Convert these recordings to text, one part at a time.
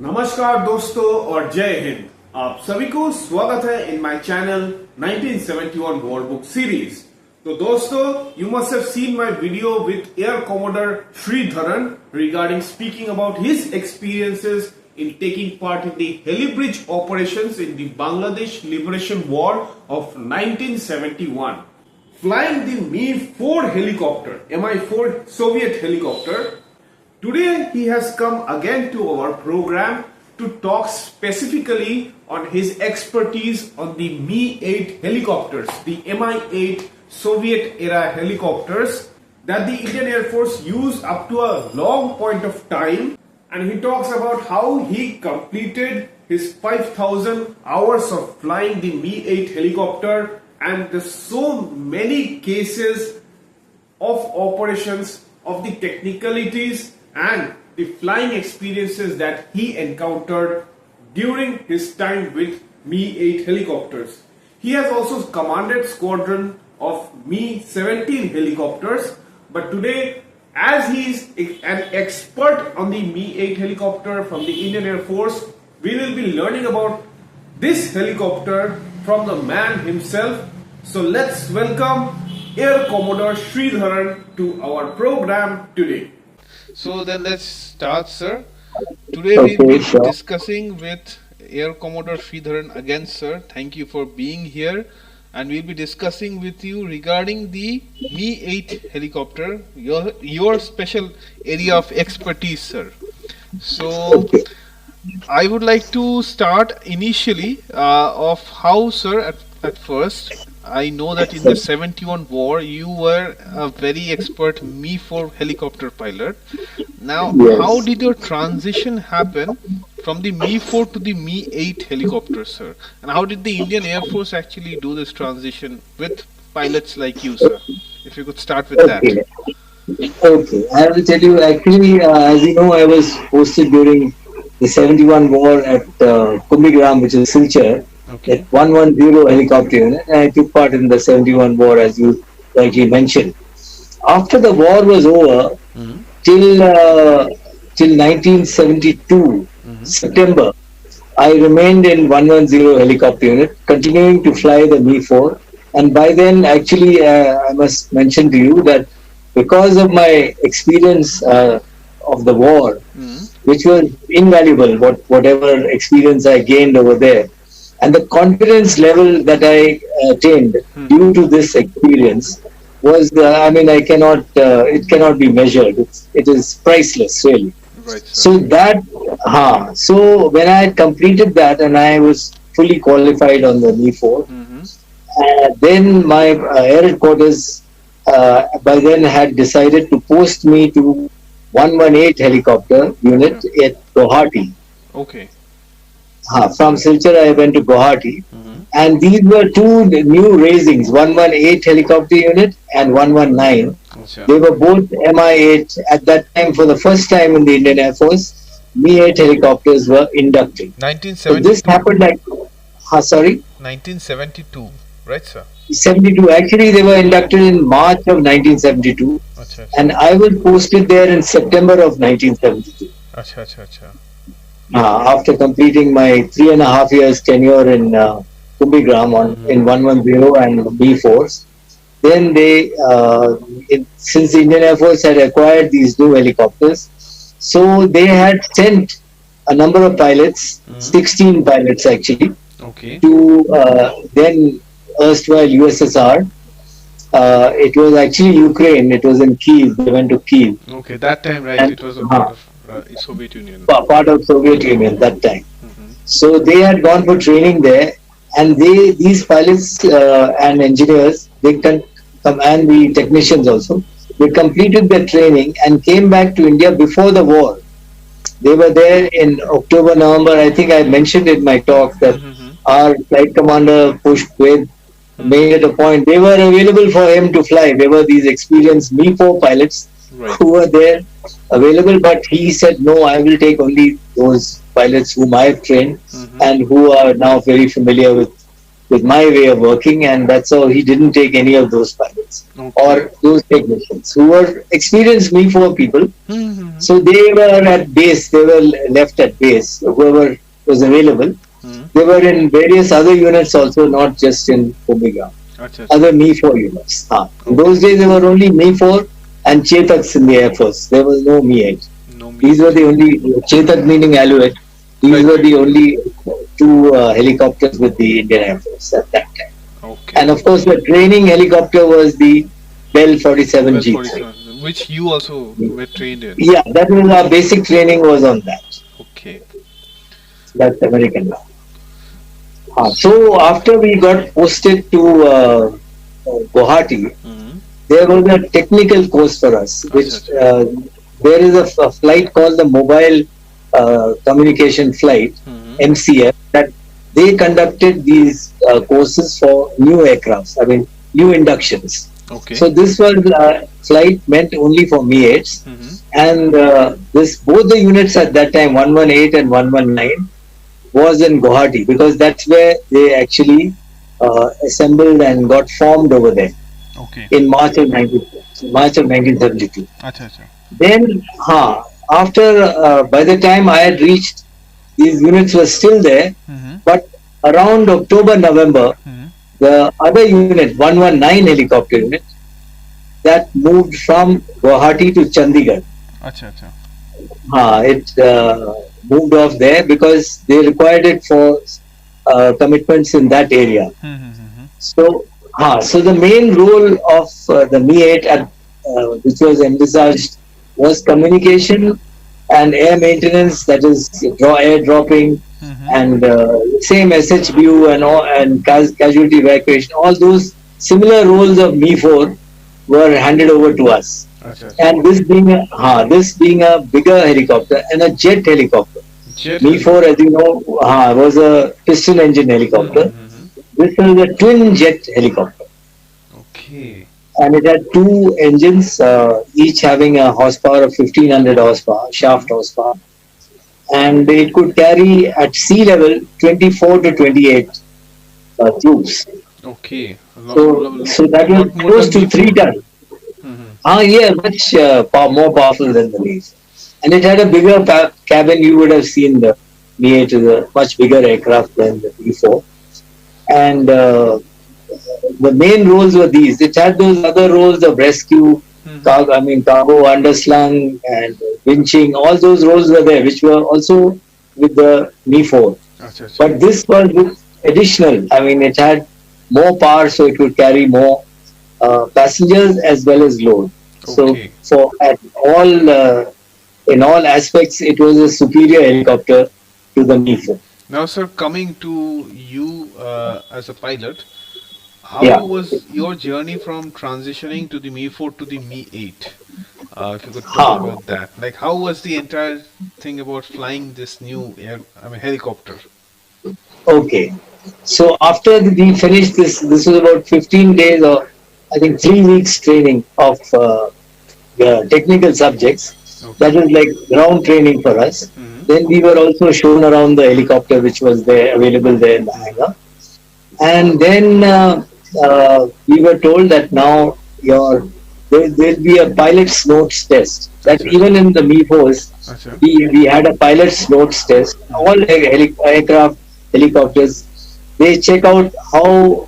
नमस्कार दोस्तों और जय हिंद। आप सभी को स्वागत है in my channel 1971 war book series. तो दोस्तों, you must have seen my video with Air Commodore Shridharan regarding speaking about his experiences in taking part in the heli bridge operations in the Bangladesh Liberation War of 1971. Flying the Mi-4 helicopter, Mi-4 Soviet helicopter. Today he has come again to our program to talk specifically on his expertise on the Mi-8 helicopters, the Mi-8 Soviet era helicopters that the Indian Air Force used up to a long point of time, and he talks about how he completed his 5,000 hours of flying the Mi-8 helicopter and the so many cases of operations, of the technicalities and the flying experiences that he encountered during his time with Mi-8 helicopters. He has also commanded squadron of Mi-17 helicopters, but today, as he is an expert on the Mi-8 helicopter from the Indian Air Force, we will be learning about this helicopter from the man himself. So let's welcome Air Commodore Shridharan to our program today. So then let's start, sir. Today we'll be discussing with Air Commodore Shridharan again, sir. Thank you for being here. And we'll be discussing with you regarding the Mi-8 helicopter, your special area of expertise, sir. So I would like to start initially of how, sir, at first, I know that in the 71 war you were a very expert Mi-4 helicopter pilot. Now, how did your transition happen from the Mi-4 to the Mi-8 helicopter, sir? And how did the Indian Air Force actually do this transition with pilots like you, sir? If you could start with that. Okay, I will tell you, actually, as you know, I was posted during the 71 war at Kumbigram, which is Silchar. Okay. At 110 helicopter unit, and I took part in the 71 war, as you rightly mentioned. After the war was over, till 1972 September, I remained in 110 helicopter unit, continuing to fly the Mi-4. And by then, actually, I must mention to you that because of my experience of the war, which was invaluable, whatever experience I gained over there, and the confidence level that I attained due to this experience was, I cannot, it cannot be measured. It is priceless, really. Right, so so when I had completed that and I was fully qualified on the Mi-4, then my air headquarters by then had decided to post me to 118 helicopter unit at Guwahati. Okay. From Silchar I went to Guwahati, and these were two new raisings, 118 helicopter unit and 119. Achha. They were both Mi-8 at that time. For the first time in the Indian Air Force, Mi-8 helicopters were inducted. 1972. So this happened like, 1972, right, sir? 72. Actually, they were inducted in March of 1972, Achha, and I was posted there in September of 1972. Achha. After completing my 3.5 years tenure in Kumbigram in 110 and Mi-4s, then they, since the Indian Air Force had acquired these new helicopters, so they had sent a number of pilots, 16 pilots actually, to then erstwhile USSR. It was actually Ukraine. It was in Kiev. They went to Kiev. Okay, that time, right? And, it was a part of Soviet Union. Part of Soviet Union that time. So they had gone for training there, and these pilots and engineers, and the technicians also, they completed their training and came back to India before the war. They were there in October, November. I think I mentioned in my talk that our flight commander Pushp made it a point. They were available for him to fly. There were these experienced Mi-4 pilots who were there available, but he said, no, I will take only those pilots whom I have trained and who are now very familiar with with my way of working, and that's how he didn't take any of those pilots or those technicians who were experienced Me-4 people. Mm-hmm. So they were at base, they were left at base, whoever was available. They were in various other units also, not just in Omega. Other Me-4 units. In those days, there were only Me-4 and Chetaks in the Air Force. There was no Me-8. These were the only, Chetak meaning Alouette. These were the only two helicopters with the Indian Air Force at that time. And of course, the training helicopter was the Bell 47G3. Which you also were trained in. Yeah, that was our basic training was on that. Okay. That's American now. So after we got posted to Guwahati, there was a technical course for us, which there is a flight called the Mobile Communication Flight, MCF, that they conducted these courses for new aircrafts, I mean, new inductions. So this was a flight meant only for Me-8s, and both the units at that time, 118 and 119, was in Guwahati, because that's where they actually assembled and got formed over there in March of 1972. Then, after by the time I had reached, these units were still there, but around October, November, the other unit, 119 helicopter unit, that moved from Guwahati to Chandigarh. It moved off there because they required it for commitments in that area. So the main role of the Mi-8, which was envisaged, was communication and air maintenance, that is air dropping, and same SHBU and casualty evacuation. All those similar roles of Me-4 were handed over to us. And this being a bigger helicopter and a jet helicopter. Me-4, as you know, was a piston engine helicopter. This was a twin jet helicopter. And it had two engines, each having a horsepower of 1500 horsepower, shaft horsepower. And it could carry at sea level 24 to 28 troops. So that was close to 3 tons. Much more powerful than the Leaf. And it had a bigger cabin. You would have seen the Mi-8 is a much bigger aircraft than the Me-4. And the main roles were these. It had those other roles of rescue, cargo underslung and winching. All those roles were there, which were also with the Me-4. But this was additional. It had more power, so it could carry more passengers as well as load. So in all aspects, it was a superior helicopter to the Me-4. Now, sir, coming to you as a pilot, how was your journey from transitioning to the Me-4 to the Mi-8? If you could talk about that. Like, how was the entire thing about flying this new helicopter? Okay. So after we finished this was about 15 days or I think 3 weeks training of the technical subjects. That was like ground training for us. Then we were also shown around the helicopter, which was there, available there in the hangar. And then we were told that now there'll be a pilot's notes test. That even in the Me-4s, we had a pilot's notes test. All aircraft, helicopters, they check out how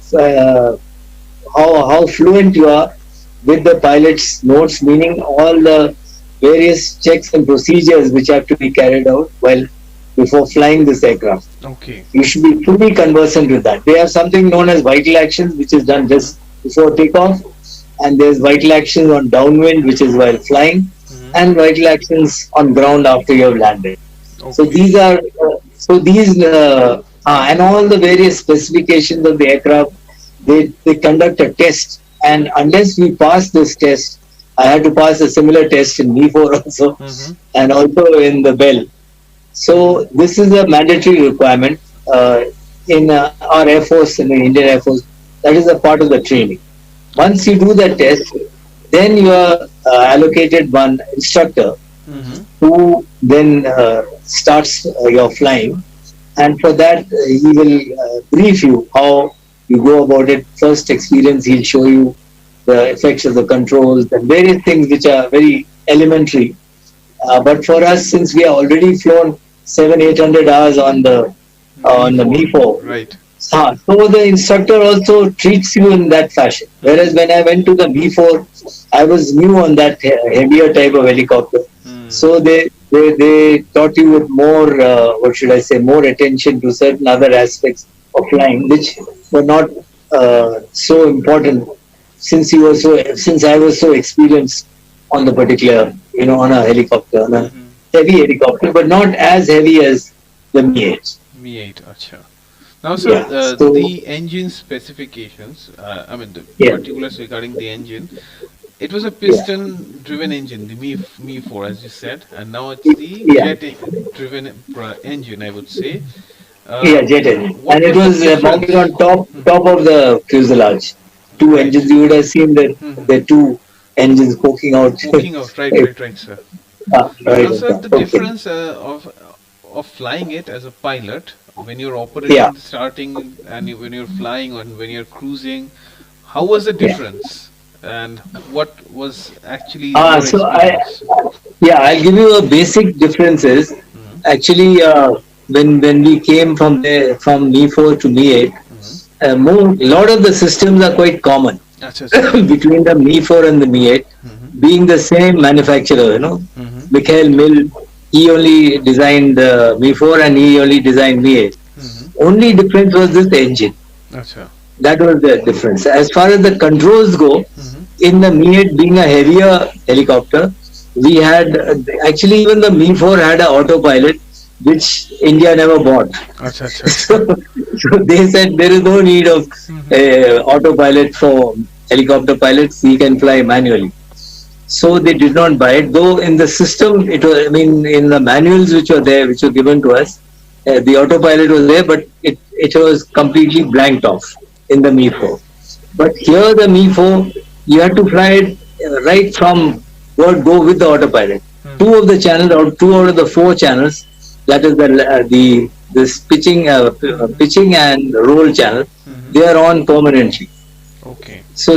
fluent you are with the pilot's notes, meaning all the various checks and procedures which have to be carried out before flying this aircraft. You should be fully conversant with that. They have something known as vital actions, which is done just before takeoff, and there's vital actions on downwind, which is while flying, and vital actions on ground after you have landed. So these are and all the various specifications of the aircraft. They conduct a test, and unless we pass this test, I had to pass a similar test in Me-4 also, and also in the Bell. So this is a mandatory requirement in our Air Force, in the Indian Air Force. That is a part of the training. Once you do the test, then you are allocated one instructor who then starts your flying, and for that he will brief you how You go about it, first experience, he'll show you the effects of the controls and various things which are very elementary. But for us, since we are already flown 700-800 hours on the Mi-4, Right. so the instructor also treats you in that fashion. Whereas when I went to the Mi-4, I was new on that heavier type of helicopter. So they taught you with more, what should I say, more attention to certain other aspects of flying, which were not so important since I was so experienced on the particular, on a helicopter, on a heavy helicopter, but not as heavy as the Mi-8. Mi-8, acha. Now, sir, Yeah, so the engine specifications, the yeah, particulars regarding the engine, it was a yeah, piston-driven engine, the Mi-4, as you said, and now it's the yeah, jet-driven engine, I would say. yeah, jet engine, What and it was the was mounted difference? on top of the fuselage. Two Right. engines. You would have seen that Mhm. the two engines poking out. Poking out, right, sir. Right Now, on sir, top. the Okay. difference of flying it as a pilot when you're Yeah, operating, starting, and when you're flying and when you're cruising, how was the yeah. difference? And what was actually your So experience? I'll give you a basic differences. Mm-hmm. Actually, when we came from Mi-4 to Mi-8, Mm-hmm. more lot of the systems are quite common Acha, acha. between the Mi-4 and the Mi-8, Mm-hmm. being the same manufacturer. Mm-hmm. Mikhail Mill, he only designed the Mi-4 and he only designed Mi-8. Mm-hmm. Only difference was this engine. Acha. That was the difference. As far as the controls go, Mm-hmm. in the Mi-8 being a heavier helicopter, we had actually even the Mi-4 had an autopilot, which India never bought. Acha, acha, So, acha. so they said there is no need of autopilot for helicopter pilots. We can fly manually. So they did not buy it. Though in the system, it was. I mean, in the manuals which were there, which were given to us, the autopilot was there, but it was completely blanked off in the Okay. Mi-4. But here the Mi-4, you had to fly it right from go with the autopilot. Mm-hmm. Two out of the four channels, that is the this pitching and roll channel, Mm-hmm. they are on permanently. Okay. So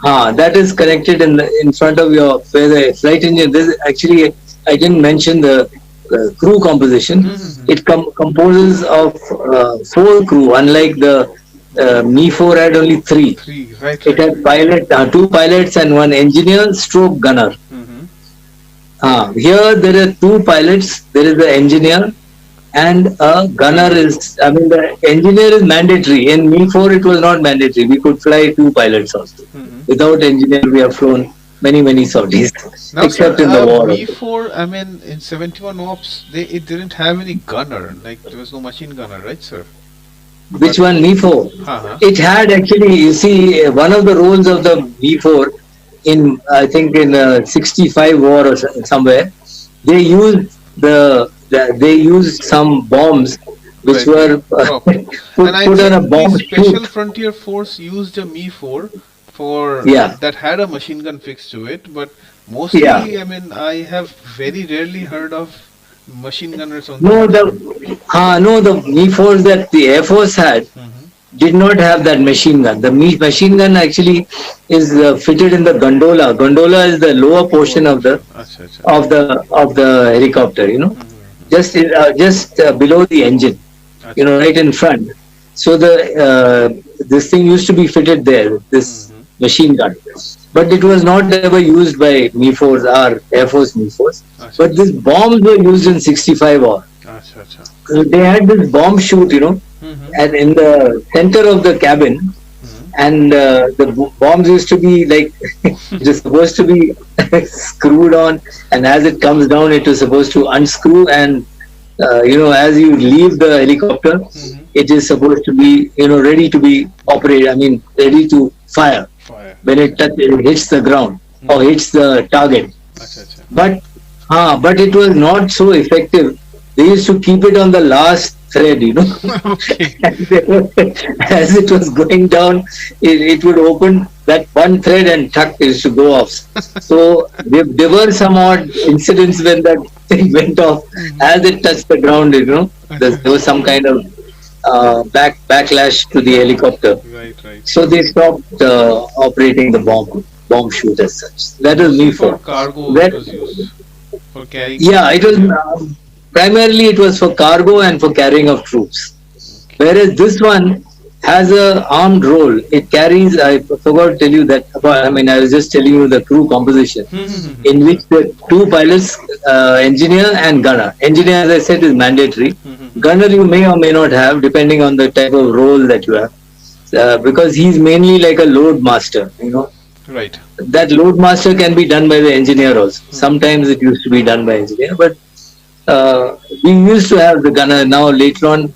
that is connected in front of your where the flight engine. This actually I didn't mention the crew composition. Mm-hmm. It composes of four crew, unlike the Mi-4 had only three. Three. Right, It right, had right. two pilots and one engineer stroke gunner. Mm-hmm. Here there are two pilots. There is the engineer and a gunner is. I mean the engineer is mandatory. In Mi-4 it was not mandatory. We could fly two pilots also. Mm-hmm. Without engineer we have flown many sorties, Now, sir, except in the war. Mi-4, in 71 ops, it didn't have any gunner. Like, there was no machine gunner, right, sir? Which one? Mi-4. Uh-huh. It had actually. You see, one of the roles of the Mi-4 in I think in 65 war or somewhere, they used they used some bombs which Right. were Oh. And I put on a think the bomb Special chute. Frontier Force used a Mi-4 for Yeah, that had a machine gun fixed to it, but yeah. mostly, I have very rarely heard of machine gunners on the No, Mi-4. the Mi-4s that the Air Force had Mm-hmm. did not have that machine gun. The machine gun actually is fitted in the gondola. Gondola is the lower Lower portion of the portion. Acha, acha. of the helicopter. Mm-hmm. Just below the engine. Acha. Right in front. So this thing used to be fitted there. This Mm-hmm. machine gun, but it was not ever used by Mi-4s or Air Force Mi-4s. Acha, But these bombs were used in 65 war. acha, acha. They had this bomb chute, Mm-hmm. and in the center of the cabin, Mm-hmm. and the bombs used to be like it is supposed to be screwed on, and as it comes down, it is supposed to unscrew, and as you leave the helicopter, Mm-hmm. it is supposed to be ready to be operated. I mean, ready to fire Fire. when it hits the ground or Mm-hmm. hits the target. Acha, acha. But it was not so effective. They used to keep it on the last thread, Okay. As it was going down, it would open that one thread and tuck it used to go off. So there were some odd incidents when that thing went off. Mm-hmm. As it touched the ground, there was some kind of backlash to the helicopter. Right, right. So they stopped operating the bomb shoot as such. That was Mostly for Me-4. cargo it That, was used. For carrying yeah, it cargo, was yeah. primarily it was for cargo and for carrying of troops. Okay. Whereas this one has a armed role. It carries. I forgot to tell you that. I mean, I was just telling you the crew composition, in which Sir. the two pilots, engineer and gunner. Engineer, as I said, is mandatory. Gunner you may or may not have, depending on the type of role that you have, because he's mainly like a load master. Right. That load master can be done by the engineer also. Sometimes it used to be done by engineer, but we used to have the gunner. Now later on,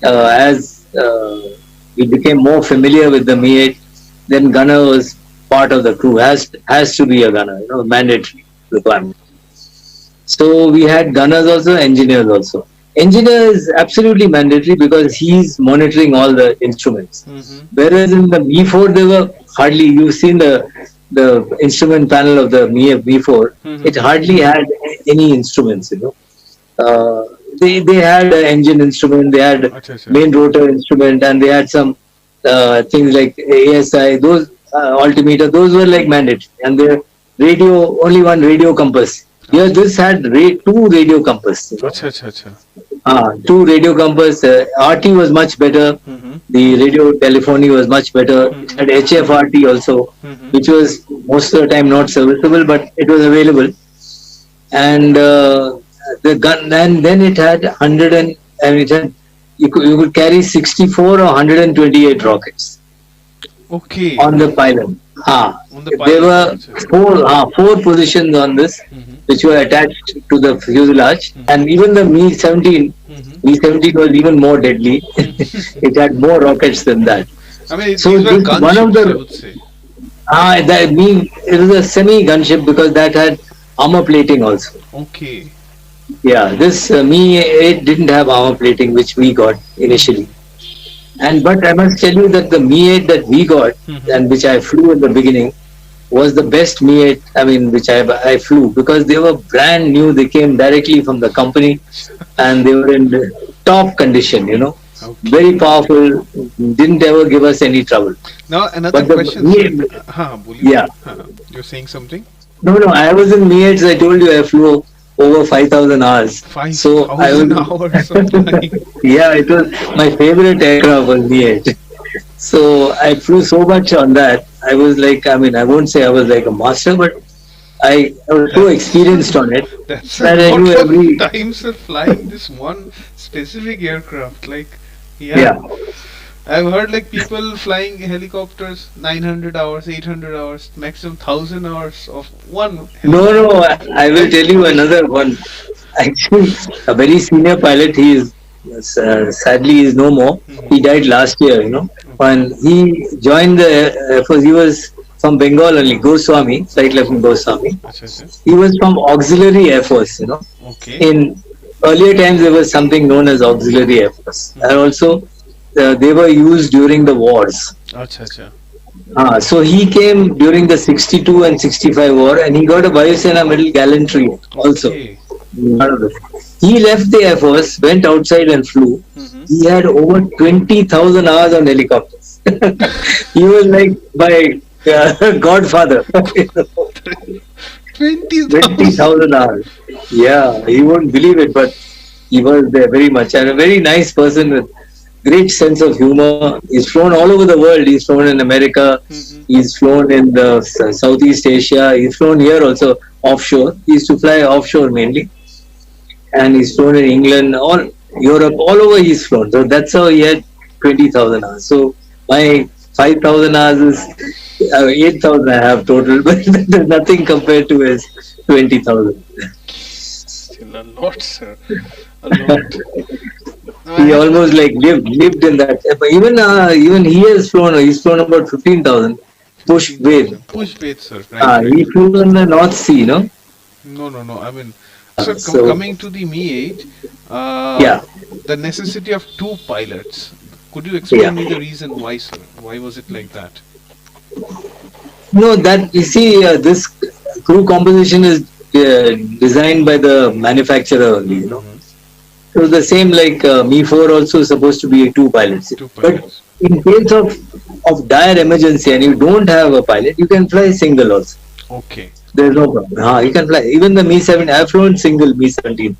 as we became more familiar with the Mi-8, then gunner was part of the crew. Has to be a gunner, mandatory requirement. So we had gunners also, engineers also. Engineer is absolutely mandatory because he's monitoring all the instruments. Whereas in the Mi-4, they were hardly. You've seen the instrument panel of the Mi-4. It hardly had any instruments. They had an engine instrument, they had Acha, acha. main rotor instrument, and they had some things like ASI. Those altimeter, those were like mandatory, and the radio, only one radio compass. Here, this had two radio compass. Acha, acha, acha. Two radio compass. RT was much better. The radio telephony was much better. It had HFRT also, which was most of the time not serviceable, but it was available. And the gun, and then it had 100 and it had you could carry 64 or 128 rockets Okay. on the pylon. On the There pilot. were four positions on this, which were attached to the fuselage, and even the Mi-17 was even more deadly. It had more rockets than that. I mean, So these were this one of gunships, I the would say. it was a semi gunship because that had armor plating also. Okay. Yeah, this Mi-8 didn't have armor plating, which we got initially. But I must tell you that the Mi-8 that we got and which I flew in the beginning was the best Mi-8. I mean, which I flew because they were brand new. They came directly from the company, and they were in the top condition. Okay. Very powerful. Didn't ever give us any trouble. Now, another But the question. Mi-8, Sir. Boliye. yeah. You're saying something? No, I was in Mi-8s. I told you I flew over 5,000 hours. 5,000 hours of flying. Yeah, it was my favorite aircraft was Mi-8. So I flew so much on that. I was like, I mean, I won't say I was like a master, but I was so experienced on it That's that a I knew lot every. of times of flying this one specific aircraft. Like, Yeah. I've heard like people flying helicopters 900 hours, 800 hours, maximum 1,000 hours of one. No, I will tell you another one. Actually, a very senior pilot. He is sadly he is no more. He died last year. When he joined the Air Force, he was from Bengal only. Goswami, Flight Lieutenant Goswami. Acha, acha. He was from Auxiliary Air Force. Okay. In earlier times, there was something known as Auxiliary Air Force, and also they were used during the wars. Acha, acha. So he came during the 62 and 65 war, and he got a Vayusena Medal Gallantry also. Okay. One of them. He left the Air Force, went outside and flew. He had over 20,000 hours on helicopters. He was like my godfather. 20,000. 20,000 hours. Yeah, he won't believe it, but he was there very much. And a very nice person with great sense of humor. He's flown all over the world. He's flown in America. He's flown in the Southeast Asia. He's flown here also offshore. He used to fly offshore mainly. And he's flown in England, all Europe, all over he's flown. So that's how he had 20,000 hours. So my 5,000 hours is 8,000 I have total, but there's nothing compared to his 20,000. Still a lot, sir. A lot. He almost like lived in that. But even he has flown. He's flown about 15,000 push wave. Push bait, sir. Right, He flew in the North Sea, no? No. I mean, sir, So- coming to the Mi-8, Yeah. the necessity of two pilots. Could you explain Yeah. me the reason why, sir? Why was it like that? No, that you see, this crew composition is designed by the manufacturer only, So the same like Me-4 also is supposed to be two pilots. Two But pilots. in case of dire emergency and you don't have a pilot, you can fly single also. Okay. There's no problem. You can fly. Even the Me-7, I've flown single Me-17.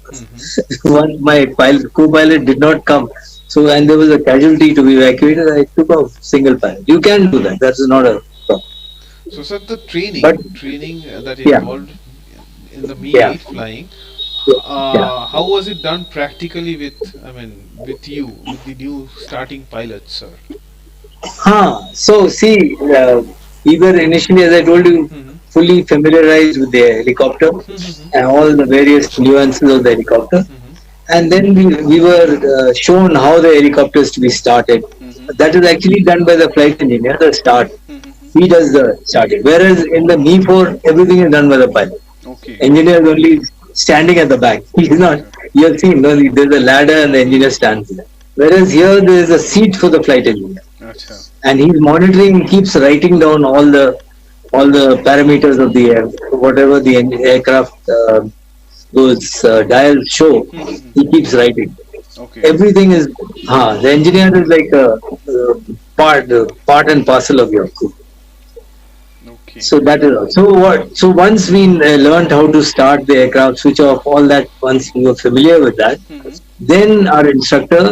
Once my co-pilot did not come, so and there was a casualty to be evacuated, I took a single pilot. You can do that. That's not a problem. So, sir, the But training that yeah, involved in the yeah, Me-8 flying, yeah. how was it done practically with you, with the new starting pilots, sir? So see, either initially, as I told you, Mm-hmm. fully familiarized with the helicopter Mm-hmm. and all the various nuances of the helicopter. Mm-hmm. And then we were shown how the helicopter is to be started. Mm-hmm. That is actually done by the flight engineer, the start. Mm-hmm. He does the starting. Whereas in the Me-4, everything is done by the pilot. Okay. Engineer is only standing at the back. He is not. Okay. You have seen, no, there's a ladder and the engineer stands there. Whereas here, there is a seat for the flight engineer, Acha. and he's monitoring. He keeps writing down all the parameters of the air, whatever the aircraft those dials show. Mm-hmm. He keeps writing. Okay. Everything is. The engineer is like a part and parcel of your crew. Okay. So that is all. So what? So once we learned how to start the aircraft, switch off, all that. Once we were familiar with that, Mm-hmm. then our instructor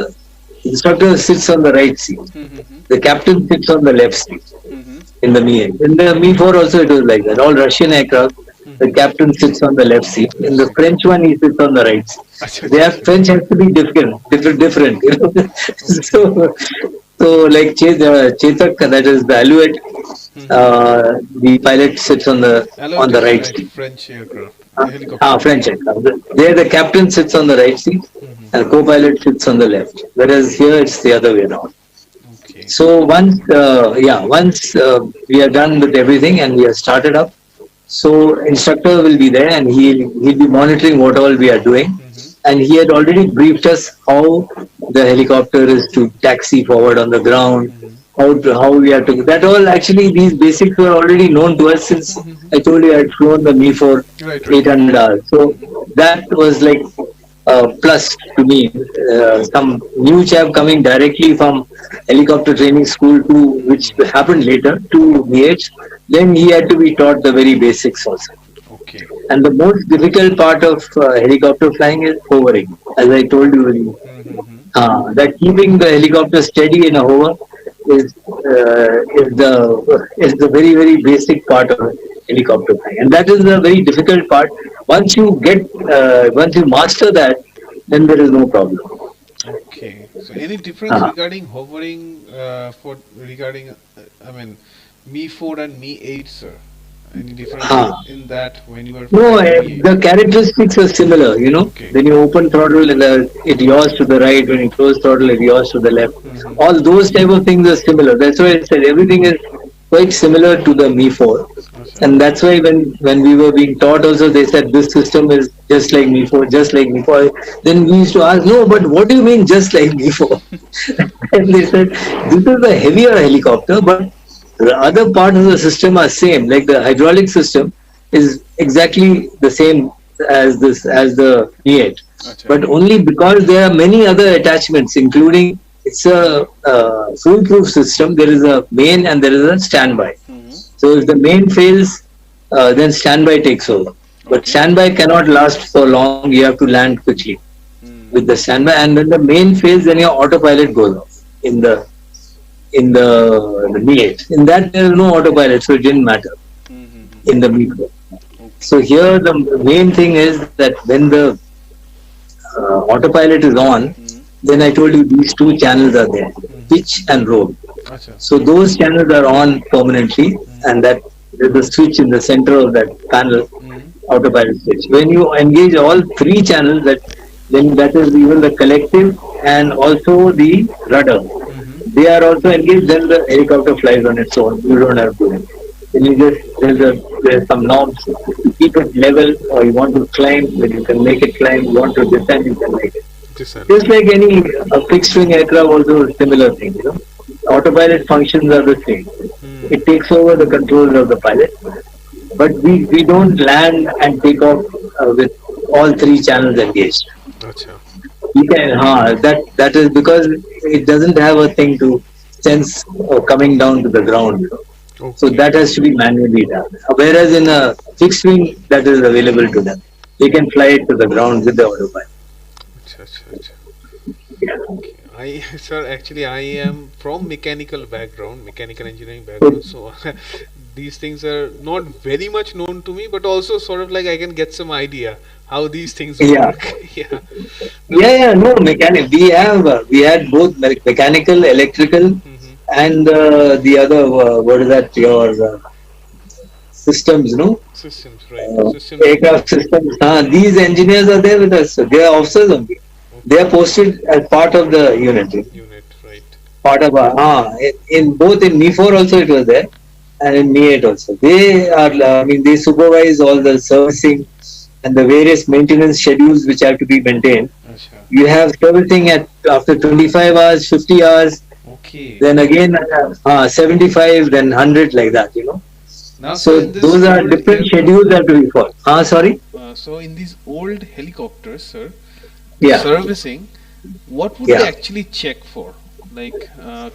sits on the right seat. Mm-hmm. The captain sits on the left seat Mm-hmm. in the Me-8. In the Me-4 also it was like that. All Russian aircraft, the captain sits on the left seat. In the French one, he sits on the right seat. Acha. Their French has to be different. You know? so like Chetak, that is the Alouette. The pilot sits on the Allowed right right seat. French aircraft, helicopter. French aircraft. There the captain sits on the right seat Mm-hmm. and co-pilot sits on the left. Whereas here it's the other way around. Okay. So once we are done with everything and we are started up, so instructor will be there and he'll be monitoring what all we are doing. Mm-hmm. And he had already briefed us how the helicopter is to taxi forward on the ground, how we are to. That all actually these basics were already known to us since I told you I had flown the Me-4 Right. 800 hours. So that was like plus to me. Some new chap coming directly from helicopter training school to which happened later to Me-8. Then he had to be taught the very basics also. Okay. And the most difficult part of helicopter flying is hovering. As I told you, Mm-hmm. that keeping the helicopter steady in a hover is the very very basic part of helicopter flying, and that is the very difficult part. Once you master that, then there is no problem. Okay. So any difference regarding hovering regarding Me-4 and Me-8, sir? Any difference in that when you are No, flying Me-8? the characteristics are similar. Okay. When you open throttle, it yaws to the right. When you close throttle, it yaws to the left. Mhm. All those type of things are similar. That's why I said everything is quite similar to the Me-4. Acha. And that's why when we were being taught also, they said this system is just like Me-4, just like Me-4. Then we used to ask, no, but what do you mean just like Me-4? And they said, this is a heavier helicopter, but the other parts of the system are same. Like the hydraulic system is exactly the same as the Me-8. Acha. But only because there are many other attachments, including it's a foolproof system. There is a main and there is a standby. Mhm. So if the main fails, then standby takes over. But Okay. standby cannot last for long. You have to land quickly Mm. with the standby, and when the main fails, then your autopilot goes off in the Me-8. In that there is no autopilot, so it didn't matter Mhm. in the Me-4. Okay. So here the main thing is that when the autopilot is on, Mhm. then I told you these two channels are there, pitch and roll. Acha. So those channels are on permanently, and that there's a switch in the center of that panel, Mhm. autopilot switch. When you engage all three channels, then that is even the collective and also the rudder. Mhm. They are also engaged. Then the helicopter flies on its own. You don't have to. Then you just there's some knobs to keep it level, or you want to climb, then you can make it climb. You want to descend, you can make it. Just like any fixed wing aircraft, also a similar thing. Autopilot functions are the same. Mm. It takes over the controls of the pilot, but we don't land and take off with all three channels engaged. Acha. You can, that is because it doesn't have a thing to sense coming down to the ground. So Okay. that has to be manually done. Whereas in a fixed wing, that is available to them. They can fly it to the ground with the autopilot. Acha, acha, acha. Yeah. Okay. Sir, actually, I am from mechanical background, mechanical engineering So, background. So these things are not very much known to me, but also sort of like I can get some idea how these things yeah. work. Yeah. Now, Yeah, yeah, no, mechanic. We had both mechanical, electrical, hmm, and the other, what is that, your systems, no? systems, right? Systems Aircraft engineer. systems. These engineers are there with us. They are officers only. They are Okay. posted as part of the unit. Unit, right? Part of in both in Me 4 also it was there, and in Me 8 also. They are, I mean, they supervise all the servicing and the various maintenance schedules which have to be maintained. Acha. You have servicing at after 25 hours, 50 hours, Okay. then again 75, then 100, like that. Now, sir, So in this those are old different aircraft, schedules that we follow. Sorry. so in these old helicopters, sir, the Yeah, servicing, what would they yeah. actually check for? Like,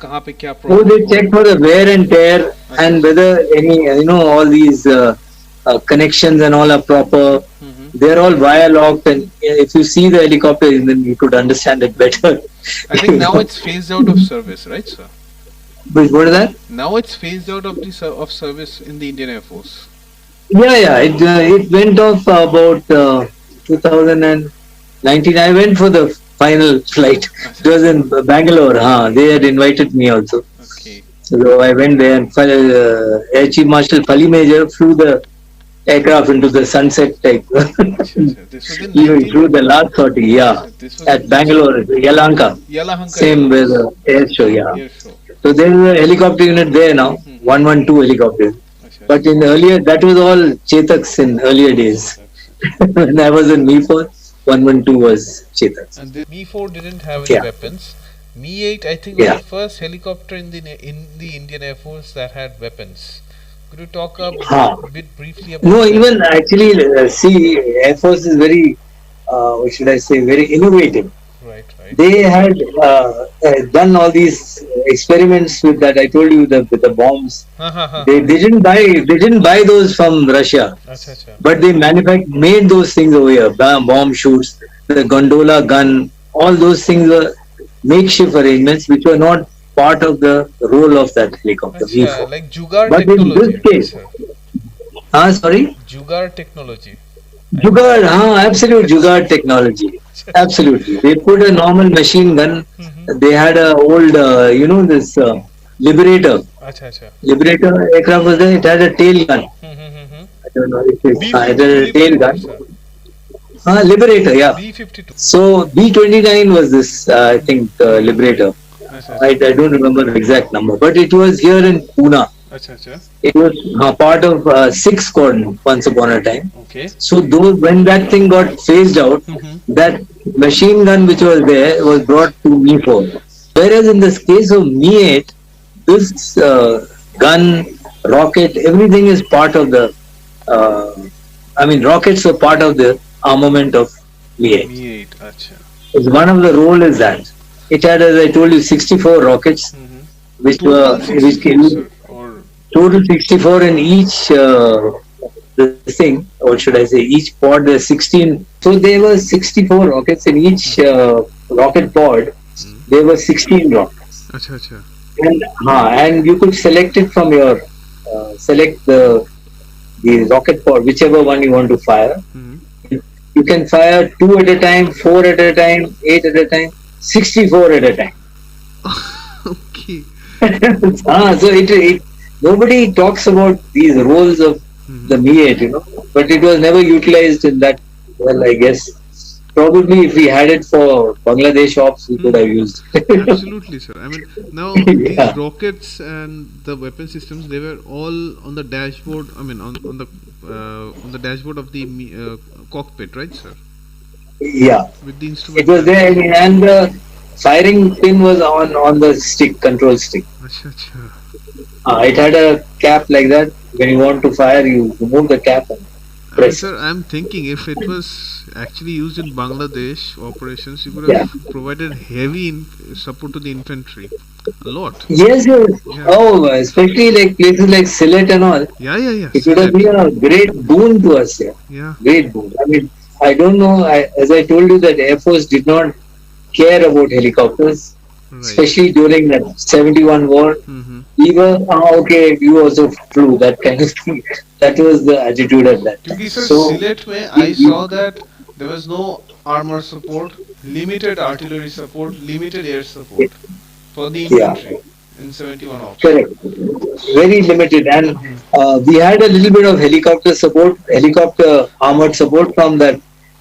कहाँ पे क्या So problem they हो check रहा for the wear and tear है? अच्छा and अच्छा. whether any, all these connections and all are proper. Mm-hmm. They're all wire locked, and if you see the helicopter, then you could understand it better. I think you now know, it's phased out of service, right, sir? but what is that? Now it's phased out of of service in the Indian Air Force. Yeah, yeah. It went off about 2019. I went for the final flight. It अच्छा was अच्छा. in Bangalore. They had invited me also. Okay. So I went there, and Air Chief Marshal Fali Major flew the aircraft into the sunset type. अच्छा अच्छा. This was in He 19. flew the last sortie, yeah, अच्छा, this was at in which Bangalore, Yalanka. Yelahanka Air Same with Base air show, yeah. air show. So there is a helicopter unit there now, Mm-hmm. 112 helicopter. अच्छा But अच्छा. in earlier, that was all Chetaks in earlier days. Chetaks. When I was in Me 4, 112 was Chetaks. And the Me-4 didn't have any Yeah, weapons. Me-8, I think, was the yeah. first helicopter in the Indian Air Force that had weapons. Could you talk a Huh. bit briefly No, about that? even actually, see, Air Force is very, what should I say, very innovative. Right, right. They had done all these experiments with that. I told you with the bombs. Ha ha ha They, ha. they didn't buy they didn't buy those from Russia, Acha acha. but they made those things over here. Bomb shoots, the gondola gun, all those things were makeshift arrangements which were not part of the role of that helicopter. Acha, Me 4. like Jugaad But in technology, this right, case, sir? sorry, Jugaad technology. I think. Jugaad, absolute Jugaad technology. Absolutely. They put a normal machine gun. Mm-hmm. They had a old, this Liberator. Acha acha. Liberator aircraft was there. It had a tail gun. Mm-hmm. I don't know if it had B-52 a tail Liberator, gun. sir. Liberator, yeah. B-52. So B-29 was this, I think, Liberator. Acha I acha. don't remember the exact number, but it was here in Pune. Acha acha. It was part of 6 Squadron once upon a time. Okay. So when that thing got phased out, Mm-hmm. that machine gun which was there was brought to Me 4. Whereas in this case of Me 8, this gun, rocket, everything is part of the. Rockets were part of the armament of Me 8. Me-8, acha. It's one of the role is that it had, as I told you, 64 rockets, Mm-hmm. which Total 64, came sir. Or total 64 in each this thing, or should I say, each pod. There's 16. So there were 64 rockets in each rocket pod. There were 16 rockets, acha acha. and you could select it from your select the rocket pod, whichever one you want to fire. Mm-hmm. You can fire 2 at a time, 4 at a time, 8 at a time, 64 at a time. Okay. So nobody talks about these roles of the Me 8, but it was never utilized in that. Well, I guess probably if we had it for Bangladesh ops, we could have used. Absolutely, sir. I mean, now these Yeah. rockets and the weapon systems, they were all on the dashboard. I mean, on the dashboard of the cockpit, right, sir? Yeah, With the it instrument. was there, and the firing pin was on the control stick. Acha, acha. It had a cap like that. When you want to fire, you remove the cap and I mean, sir, I'm thinking if it was actually used in Bangladesh operations, you could Yeah. have provided heavy support to the infantry. A lot. Yes, yes. Yeah. Oh, especially like places like Sylhet and all. Yeah, yeah, yeah. It would have Select. been a great boon to us. Yeah. Yeah. Great boon. I mean, I don't know. As I told you, that Air Force did not care about helicopters, Right. especially during that 71 war. Mm-hmm. We were, okay, you also flew, that kind of thing. That was the attitude at that time. Because sir, So, Sylhet mein I saw that there was no armor support, limited artillery support, limited air support for the yeah, infantry in 71 ops. correct. Very limited. And we had a little bit of helicopter support, helicopter armored support from that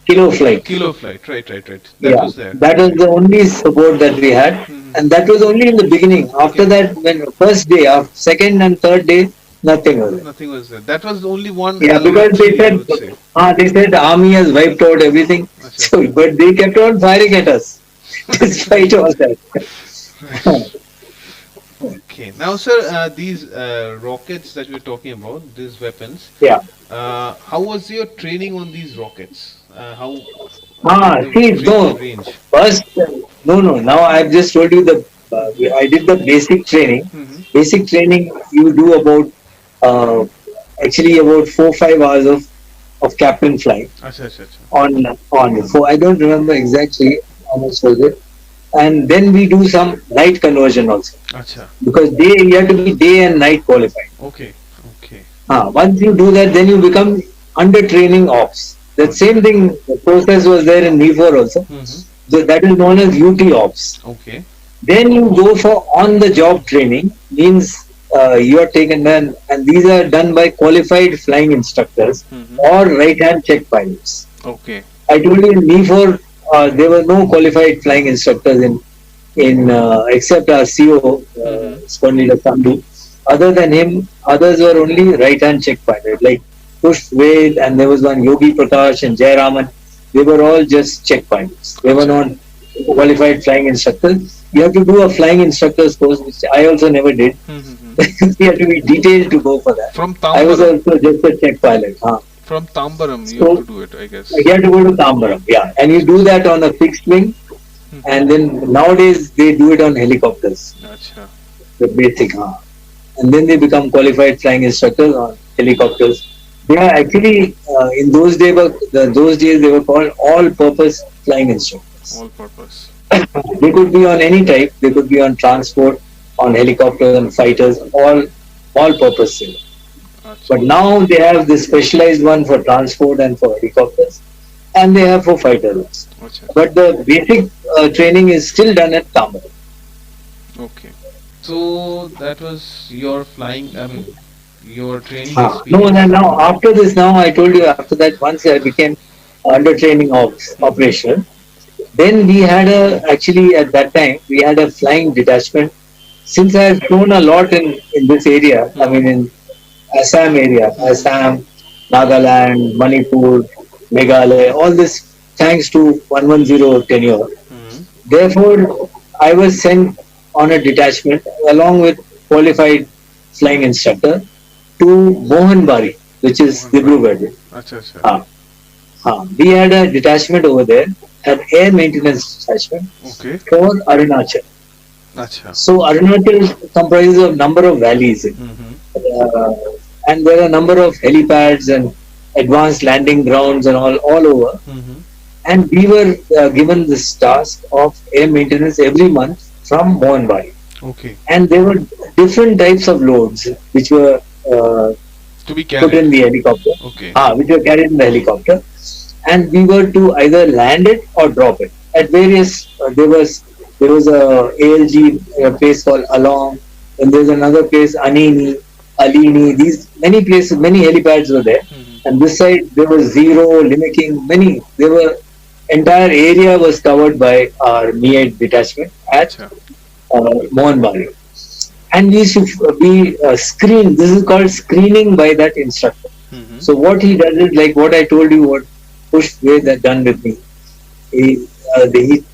Kilo flight. Kilo flight, right. That Yeah, was there. that was the only support that we had, Mhm. and that was only in the beginning. After Okay. that, when first day, after second and third day, nothing was there. Nothing was there. That was the only one Yeah, because element, I would say. they said the army has wiped out everything. Acha. So, but they kept on firing at us despite all that. Okay. Now, sir, these rockets that we're talking about, these weapons, Yeah. how was your training on these rockets? How the See, training no. range? First, no. Now I've just told you I did the basic training. Mm-hmm. Basic training you do about uh, actually about 4-5 hours of captain flying Acha. on. So I don't remember exactly how much was it. And then we do some night conversion also, Acha. because you have to be day and night qualified. Okay. Once you do that, then you become under training ops. That same thing, the process was there in Me4 also. Mm-hmm. So that is known as UT ops. Okay. Then you go for on-the-job training, means you are taken then, and these are done by qualified flying instructors Mm-hmm. or right-hand check pilots. Okay. I told you in Me4 there were no qualified flying instructors in except our CO, Squadron Leader Sandhu. Other than him, others were only right-hand check pilot, like Push Ved, and there was one Yogi Prakash and Jai Raman. They were all just check pilots. They were not qualified flying instructors. You have to do a flying instructor's course, which I also never did. Mm-hmm. You have to be detailed to go for that. From I was Tambaram. also just a check pilot. From Tambaram, you So- have to do it, I guess. You have to go to Tambaram, yeah, and you do that on a fixed wing, and then nowadays they do it on helicopters, Acha. the basic, and then they become qualified flying instructors on helicopters. They are actually in those days, they were called all-purpose flying instructors. All purpose. They could be on any type. They could be on transport, on helicopters and fighters, all-purpose. Acha. But now they have this specialized one for transport and for helicopters, and they have for fighters. Acha. But the basic training is still done at Tamil. Okay. So that was your flying, your training No, experience. now after this, now I told you after that, once I became under training operational, then we had actually at that time we had a flying detachment. Since I have flown a lot in this area, I mean in Assam area, Assam, Nagaland, Manipur, Meghalaya, all this thanks to 110 tenure. Mhm. Therefore, I was sent on a detachment along with qualified flying instructor to Mohanbari, which is Dibrugarh. Acha. We had a detachment over there, an air maintenance detachment Okay. for Arunachal. Acha. So Arunachal comprises of number of valleys, and there are a number of helipads and advanced landing grounds and all over. And we were given this task of air maintenance every month from Mohanbari. Okay. And there were different types of loads which were To be put in carried. the helicopter, Okay. which were carried in the helicopter, and we were to either land it or drop it. At various, there was a ALG place called Along, and there's another place Anini, Alini. These many places, many helipads were there, and this side there was Zero, Limicking, many. There were entire area was covered by our Mi-8 detachment at Acha. Mohanbari. And we used to be screened. This is called screening by that instructor. So what he does is like what I told you, what Push Ved had done with me.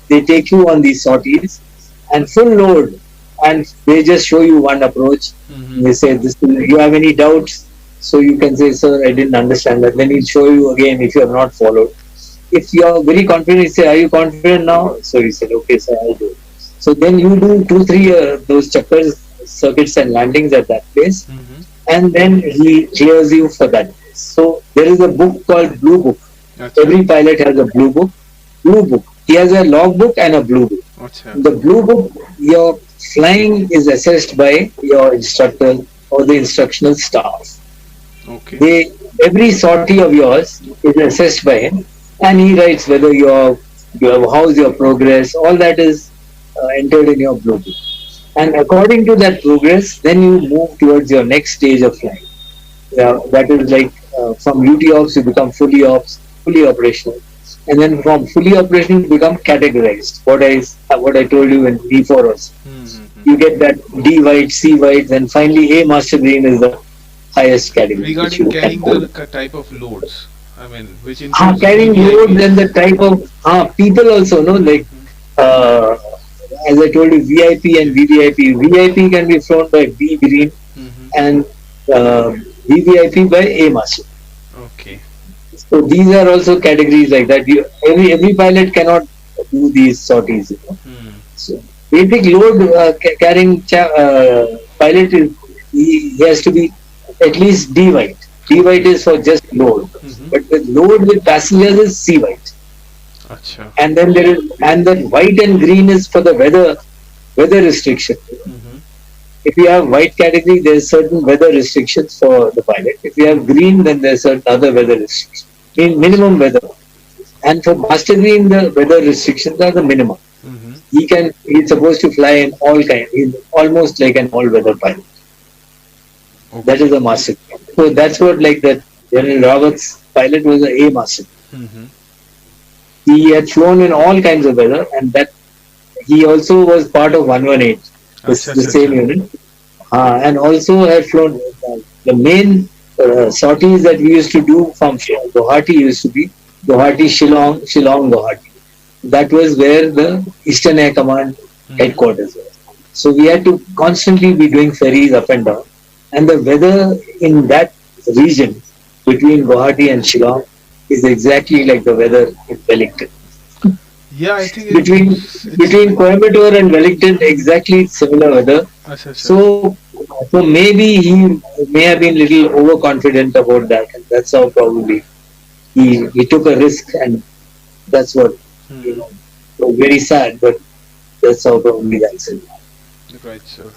They take you on these sorties and full load, and they just show you one approach. They say, "You have any doubts? So you can say, sir, I didn't understand that. Then he'll show you again if you have not followed. If you are very confident, he say, are you confident now? So he said, okay, sir, I'll do it. So then you do 2-3 those chapters, circuits and landings at that place, Mm-hmm. and then he clears you for that place. So there is a book called Blue Book. Acha. Every pilot has a blue book. Blue book. He has a log book and a blue book. Acha. The blue book, your flying is assessed by your instructor or the instructional staff. Okay. Every sortie of yours is assessed by him, and he writes whether how's your progress. All that is entered in your blue book. And according to that progress, then you move towards your next stage of flying. Yeah, that is like from UT ops you become fully operational, and then from fully operational you become categorized. What I told you in D4 also. Mm-hmm. You get that D white, C white, and finally A master green is the highest category. Regarding carrying the type of loads, I mean, which includes Carrying VVIPs. loads and the type of people also, no, like uh, as I told you, VIP and VVIP. VVIP can be flown by B green Mm-hmm. and VVIP by A master. Okay. So these are also categories like that. Every pilot cannot do these sorties. You know? Mm. So basic load carrying pilot is he has to be at least D white. D white is for just load, Mm-hmm. but the load with passengers is C white. Acha. And then the white and green is for the weather restriction. Mm-hmm. If you have white category, there's certain weather restrictions for the pilot. If you have green, then there's certain other weather restrictions. In minimum weather. And for master green, the weather restrictions are the minimum. Mm-hmm. He's supposed to fly in all kinds. He's almost like an all-weather pilot. Okay. That is a master green. So that's what like that General Rawat's pilot was an A master. Mm-hmm. He had flown in all kinds of weather, and that he also was part of 118, the same unit, and also had flown the main sorties that we used to do from Guwahati used to be Guwahati, Shillong, Guwahati. That was where the Eastern Air Command headquarters was. So we had to constantly be doing ferries up and down, and the weather in that region between Guwahati and Shillong is exactly like the weather in Wellington. Yeah, I think Between Coimbatore and Wellington, exactly similar weather. So maybe he may have been a little overconfident about that, and that's how probably he took a risk, and that's what was very sad. But that's how probably that's it. Right, sir.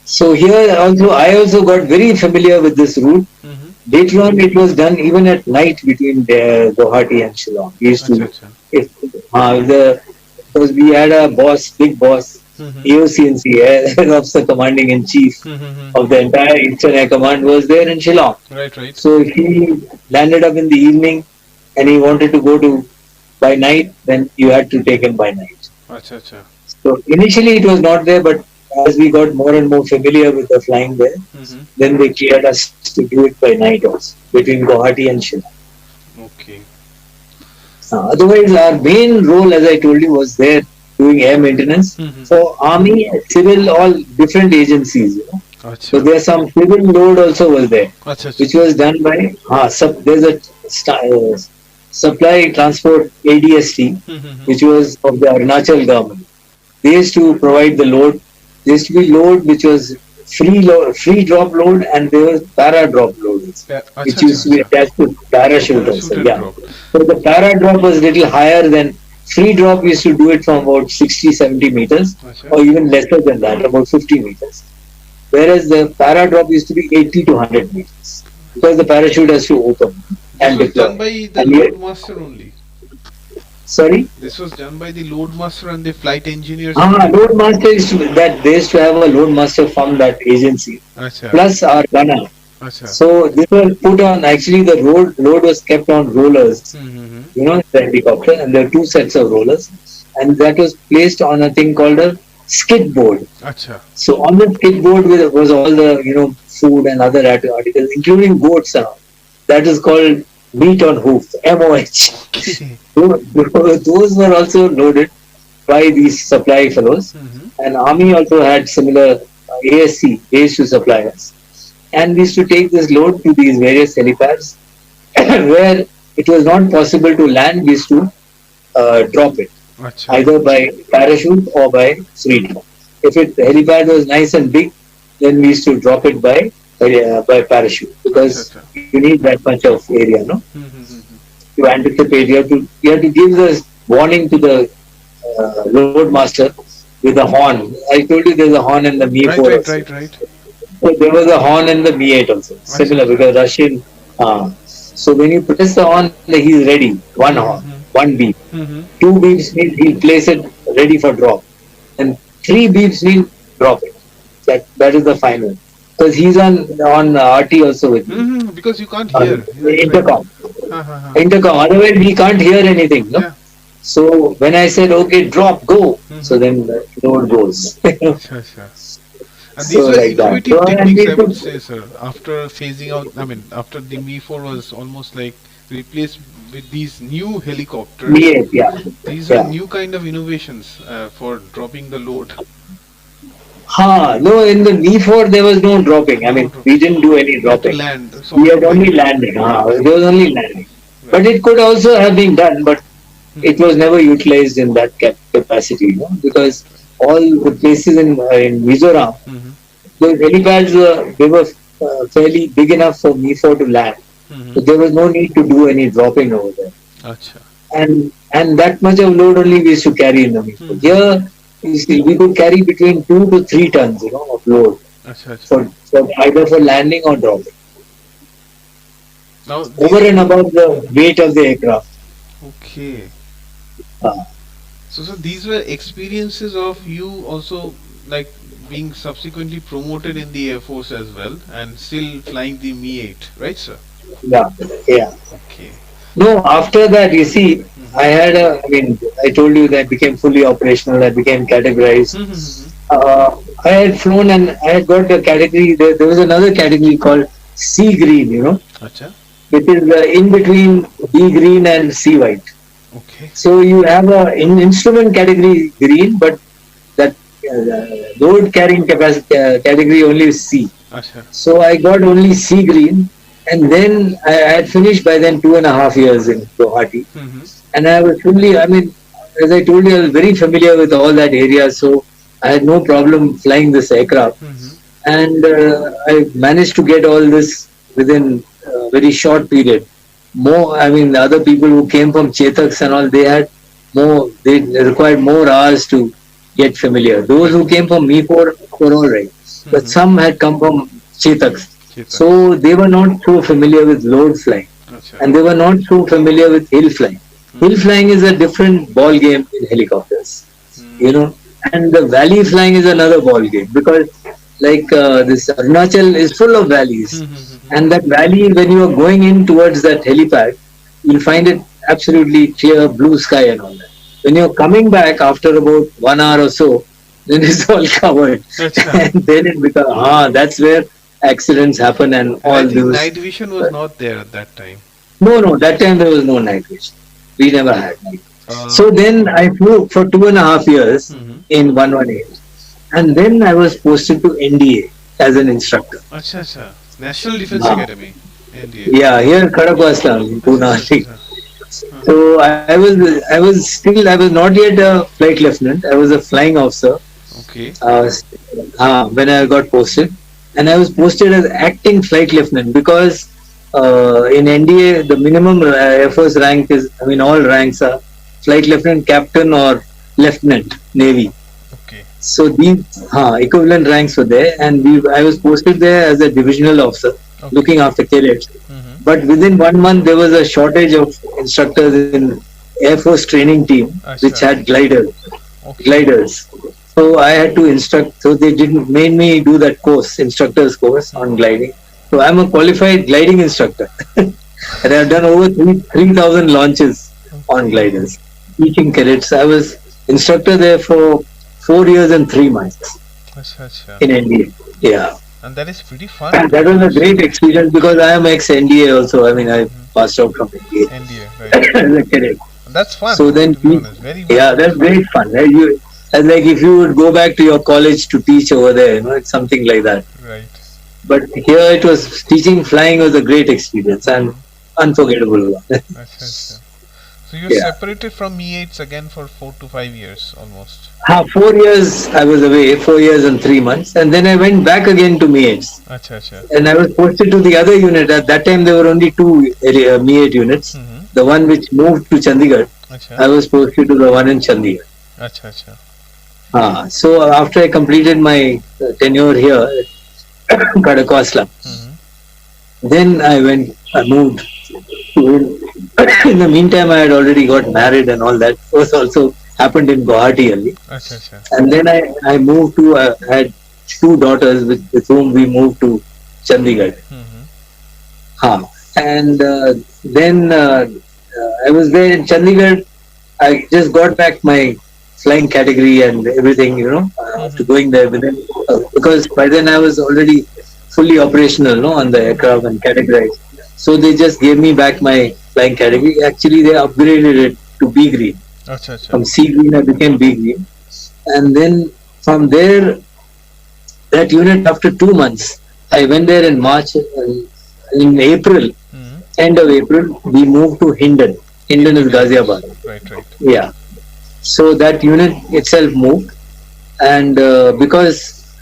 So here also, I also got very familiar with this route. Mm-hmm. Later on, it was done even at night between Guwahati and Shillong. We used to, because we had a big boss, AOCNC, Air Officer Commanding in Chief of the entire Eastern Air Command, was there in Shillong. Right. So he landed up in the evening, and he wanted to go by night. Then you had to take him by night. So initially it was not there, but as we got more and more familiar with the flying there, then they cleared us to do it by night also, between Guwahati and Shillong. Okay. Otherwise, our main role, as I told you, was there doing air maintenance for army, civil, all different agencies. You know. So there's some civil load also was there, which was done by there's a supply transport ADST, which was of the Arunachal government. They used to provide the load. There used to be load which was free drop load, and there was para drop load, which used to be attached to parachute also. Yeah. So the para drop was little higher than free drop. Used to do it from about 60-70 meters, or even lesser than that, about 50 meters. Whereas the para drop used to be 80 to 100 meters, because the parachute has to open and deploy. This was done by the load master only. Sorry? This was done by the load master and the flight engineers. Load master they used to have a load master from that agency, plus our gunner. So this was put on. Actually, the load was kept on rollers. You know, the helicopter, and there are two sets of rollers, and that was placed on a thing called a skid board. So on the skid board was all the food and other articles, including goats and all. That is called meat on hoof, MOH. Those were also loaded by these supply fellows, and Army also had similar ASC. They used to supply us. and we used to take this load to these various helipads where it was not possible to land. We used to drop it Acha. either by parachute or by sweep. If the helipad was nice and big, then we used to drop it by parachute because Acha. you need that much of area, no? Mm-hmm. To anticipate, you have to give the warning to the load master with a horn. I told you there's a horn in the Right, Mi-4 right, also. right, right. So there was a horn in the Mi-8 also, Acha, similar acha. because Russian. So when you press the horn, he's ready. One horn, Mm-hmm. one beep. Mm-hmm. Two beeps means he'll place it ready for drop, and three beeps mean drop it. That is the final. Because he's on RT also with me. Mm-hmm. Because you can't hear. Right, Intercom. right. Intercom. Otherwise, we can't hear anything. No. Yeah. So when I said okay, drop, go. So Mhm. then the load goes. Acha, acha. And these So were like that. innovative So, and techniques, we I would could, say, sir. After phasing out, I mean, after the Mi-4 was almost like replaced with these new helicopters, Mi-8, yeah, these are yeah. new kind of innovations for dropping the load. No, in the Mi-4 there was no dropping. I No mean, drop. we didn't do any You had to dropping. land We sort of had only by. landing. Right, There was only landing. But right. it could also have been done, but it Mhm. was never utilized in that capacity, because all the places in Mizoram, Mhm. those helipads were fairly big enough for Mi-4 to land. So Mhm. there was no need to do any dropping over there. Acha. And that much of load only we used to carry in the Mi-4. Mhm. Here, you see, we could carry between 2 to 3 tons, of load Acha, acha. for either for landing or dropping, Now over these. and above the weight of the aircraft. Okay. Uh, So these were experiences of you also like being subsequently promoted in the Air Force as well and still flying the Mi-8, right, sir? yeah, yeah. Okay. No, after that, you see, Mhm. I told you that I became fully operational, I became categorized. Mhm. I had flown and I had got a category, there was another category called sea green, Acha. which is in between B green and C white. Okay. So you have in instrument category green, but that load carrying capacity category only is C. Acha. So I got only C green, and then I had finished by then 2.5 years in Guwahati, Mhm. and I was fully. I mean, as I told you, I was very familiar with all that area, so I had no problem flying this aircraft, Mhm. and I managed to get all this within a very short period. The other people who came from Chetaks and all, they required more hours to get familiar. Those Right. who came from Mi-4 were all right, but Mhm. some had come from Chetaks. Chetak. So they were not so familiar with load flying, Acha. and they were not so familiar with hill flying. Hill Mhm. flying is a different ball game in helicopters, Mm. and the valley flying is another ball game because, like this Arunachal is full of valleys, Mhm. and that valley, when you are going in towards that helipad, you'll find it absolutely clear, blue sky and all that. When you're coming back after about 1 hour or so, then it's all covered, Acha. and then it becomes that's where accidents happen and And I all think those. night vision was not there at that time. No, that time there was no night vision. We never had night. Uh, So then I flew for 2.5 years mhm. in 118, and then I was posted to NDA as an instructor. Acha, acha. National Defense Ah, Academy, NDA. yeah, here Kadakwaslam, Acha, acha, Pune. acha. Uh-huh. So I was not yet a flight lieutenant. I was a flying officer Okay. uh, when I got posted, and I was posted as acting flight lieutenant because in NDA the minimum Air Force rank is, all ranks are flight lieutenant, captain, or lieutenant, Navy. Okay. So these equivalent ranks were there, and I was posted there as a divisional officer, Okay. looking after cadets. Mhm. But within 1 month, there was a shortage of instructors in Air Force training team, which Acha. had Okay. gliders. So I had to instruct. So they didn't made me do that course, instructor's course on gliding. So I'm a qualified gliding instructor, and I've done over 3,000 launches on Okay. gliders, teaching cadets. I was instructor there for 4 years and 3 months Acha, acha. in NDA. Yeah. And that is pretty fun And to that was a do, great sir. experience because I am ex NDA also. I passed out from NDA NDA, right. as a cadet. And that's fun, So then, to be honest. Very, very yeah, that's great fun. Right? It's like if you would go back to your college to teach over there, it's something like that. right. But here it was teaching flying was a great experience and unforgettable one. Acha, acha. So you're Yeah. separated from Mi-8s again for 4 to 5 years almost. 4 years I was away, 4 years and 3 months, and then I went back again to Mi-8s. Acha, acha. And I was posted to the other unit. At that time, there were only two Mi-8 units. Mm-hmm. The one which moved to Chandigarh, Acha, I was posted to the one in Chandigarh. acha, acha. So after I completed my tenure here at Kadakosla, then I moved to. In the meantime, I had already got married and all that. Was also happened in Guwahati only. Acha, acha. And then I moved to. I had two daughters with whom we moved to Chandigarh. And then I was there in Chandigarh. I just got back my flying category and everything, after going there within, because by then I was already fully operational, no, on the aircraft and categorized. So they just gave me back my flying category. Actually, they upgraded it to B green. Acha, acha. From C green, I became B green. And then from there, that unit, after 2 months, I went there in March. In April, end of April, we moved to Hindon. Hindon is Ghaziabad. Right, right. Yeah. So that unit itself moved, and because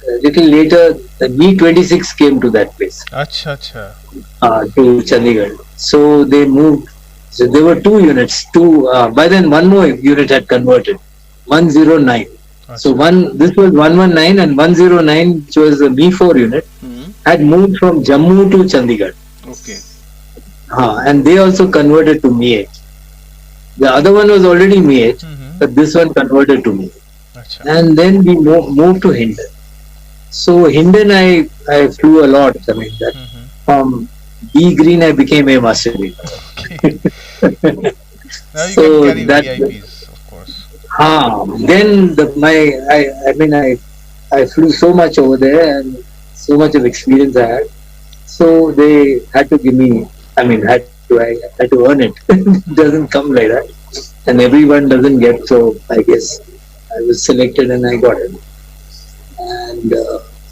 a little later the Mi-26 came to that place, Acha, acha. to Chandigarh. So they moved. So there were two units. By then one more unit had converted, 109. So this was 119, and 109, which was the Mi-4 unit, had moved from Jammu to Chandigarh. Okay. And they also converted to Mi-8. The other one was already Mi-8, but this one converted to Mi-8. Acha. And then we moved to Hindon. So Hindon, I flew a lot. I mean, that from B green I became a master green. Okay. Now you So can carry that- VIPs, of course. Then I flew so much over there and so much of experience I had. So they had to give me. I had to earn it. It doesn't come like that, and everyone doesn't get. So I guess I was selected and I got it. And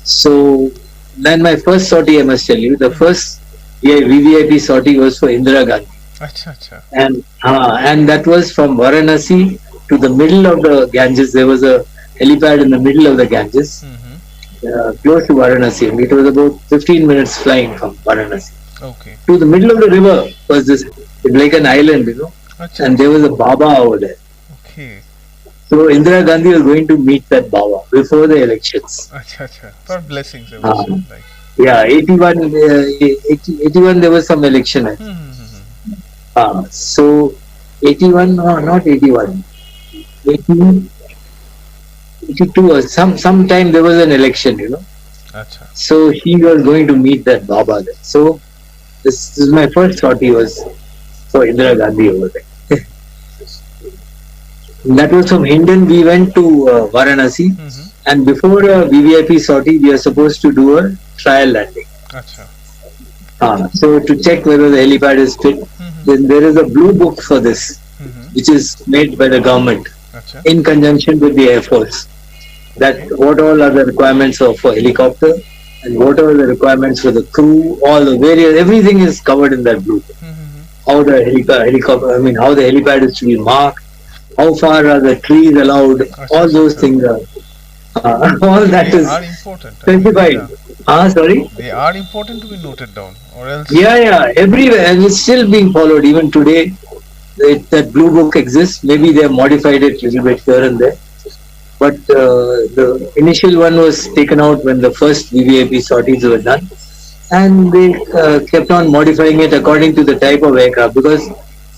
so then my first sortie, I must tell you, the first VVIP sortie was for Indira Gandhi, Acha, acha. and that was from Varanasi to the middle of the Ganges. There was a helipad in the middle of the Ganges, close to Varanasi, and it was about 15 minutes flying from Varanasi. Okay. To the middle of the river was this, like an island, Acha, and there was a Baba over there. okay. So Indira Gandhi was going to meet that Baba before the elections. Acha, acha. For blessings, I would say. Like. Yeah, 81 there was some election. So 81, no, not 81, 80, 82 or sometime there was an election, Acha. So he was going to meet that Baba there. So this is my first sortie was for Indira Gandhi over there. That was from Hindon. We went to Varanasi, and before a VVIP sortie, we are supposed to do a trial landing. Acha. So to check whether the helipad is fit, then there is a blue book for this, which is made by the government Acha. in conjunction with the Air Force. That what all are the requirements for helicopter, and what are the requirements for the crew, all the various, everything is covered in that blue book. How the helicopter, how the helipad is to be marked, how far are the trees allowed, all those things are, all that They is are important. I mean, specified. Sorry? They are important to be noted down, or else. Yeah, everywhere, and it's still being followed even today. That blue book exists. Maybe they have modified it a little bit here and there, but the initial one was taken out when the first VVIP sorties were done, and they kept on modifying it according to the type of aircraft. Because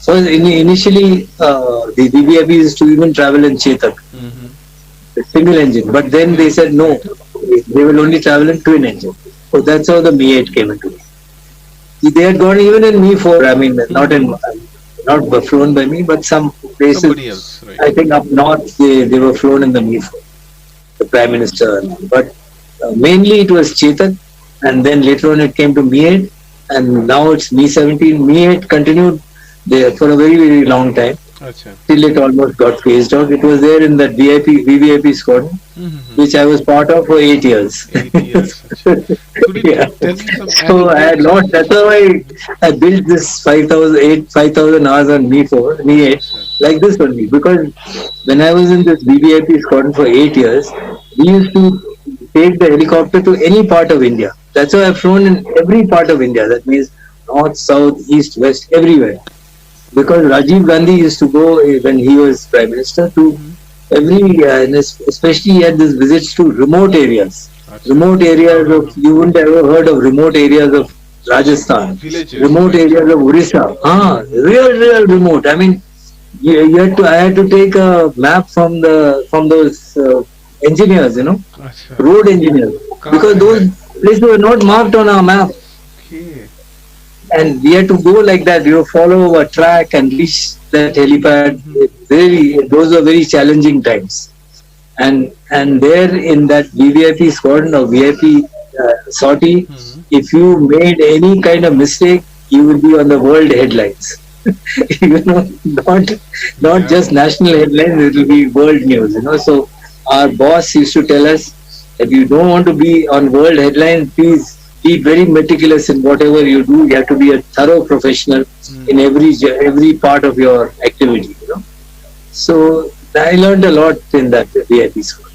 initially the VVIP used to even travel in Chetak, the single engine, but then they said no, they will only travel in twin engine. So that's how the Mi-8 came into it. They had gone even in Mi-4. Not flown by me, but some places. Somebody else, right? I think up north they were flown in the Mi-4, the Prime Minister. But mainly it was Chetak, and then later on it came to Mi-8, and now it's Mi-17. Mi-8 continued there for a very, very long time. Acha. till it almost got phased out. It was there in that VVIP squadron, Mm-hmm. which I was part of for 8 years. 8 years. Acha. Could you Yeah. tell me some So I had anecdotes of? lost. That's how I built this 5,000 hours on Me-8 Acha. like this only. Because when I was in this BBIP squadron for 8 years, we used to take the helicopter to any part of India. That's why I've flown in every part of India. That means north, south, east, west, everywhere. Because Rajiv Gandhi used to go when he was prime minister to Mm-hmm. every, and especially he had these visits to remote areas. Acha. Remote areas of, you wouldn't ever heard of remote areas of Rajasthan, Villages, remote right? areas of Orissa. Mm-hmm. Real remote. I mean, I had to take a map from those engineers, Acha. road engineers, because Hai. those places were not marked on our map, Okay. and we had to go like that, follow a track and reach that helipad. Mm-hmm. Those were very challenging times. And there in that VVIP squadron or VIP sortie, Mm-hmm. if you made any kind of mistake, you will be on the world headlines. you know, not not Yeah. just national headlines; it will be world news. So our boss used to tell us, if you don't want to be on world headlines, please be very meticulous in whatever you do. You have to be a thorough professional in Mm. every part of your activity. So I learned a lot in that VIP school.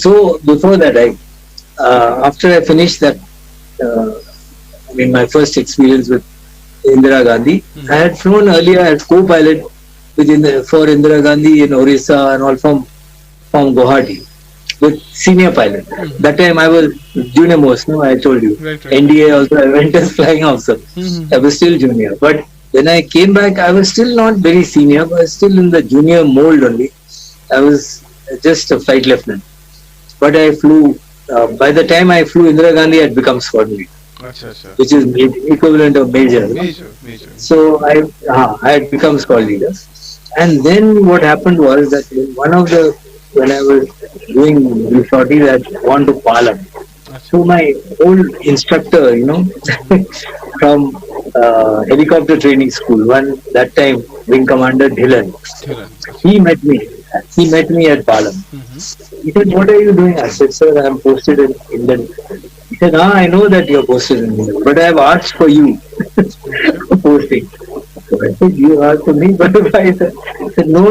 So before that, after I finished that, my first experience with Indira Gandhi, I Mm-hmm. had flown earlier as co-pilot for Indira Gandhi in Orissa and all from Guwahati with senior pilot. Mm-hmm. That time I was junior most, no, I told you. Right, right. NDA also, I went as flying officer. I Mm-hmm. was still junior. But when I came back, I was still not very senior, but still in the junior mold only. I was just a flight lieutenant. But I flew, by the time I flew Indira Gandhi, I had become squadron leader, Acha. Acha. which is equivalent of major. Major. Major. So I had become squad leader. And then what happened was that when I was doing the sorties, I had gone to Palam. Acha. So my old instructor, Mm-hmm. from helicopter training school, that time Wing Commander Dhillon, Thiran. Acha. he met me. He met me at Palam. Mm-hmm. He said, "What are you doing?" I said, "Sir, I am posted in England." He said, "I know that you are posted in England, but I have asked for you Acha. for posting." So I said, "You asked for me?" But I said, "No,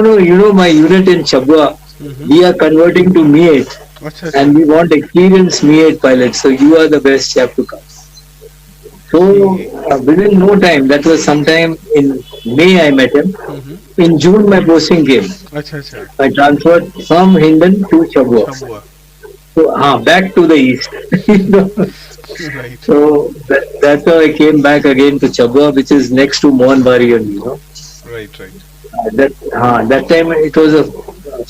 my unit in Chabua, Mm-hmm. we are converting to Mi-8 Acha. and Acha. we want experienced Mi-8 pilots, so you are the best chap to come." So Okay. within no time, that was sometime in May, I met him. Mm-hmm. In June, my posting came. Acha. Acha. I transferred from Hindon to Chabua. Chambua. So, back to the east. Right. So that's how I came back again to Chabua, which is next to Mohanbari only. Right. Right. That time it was a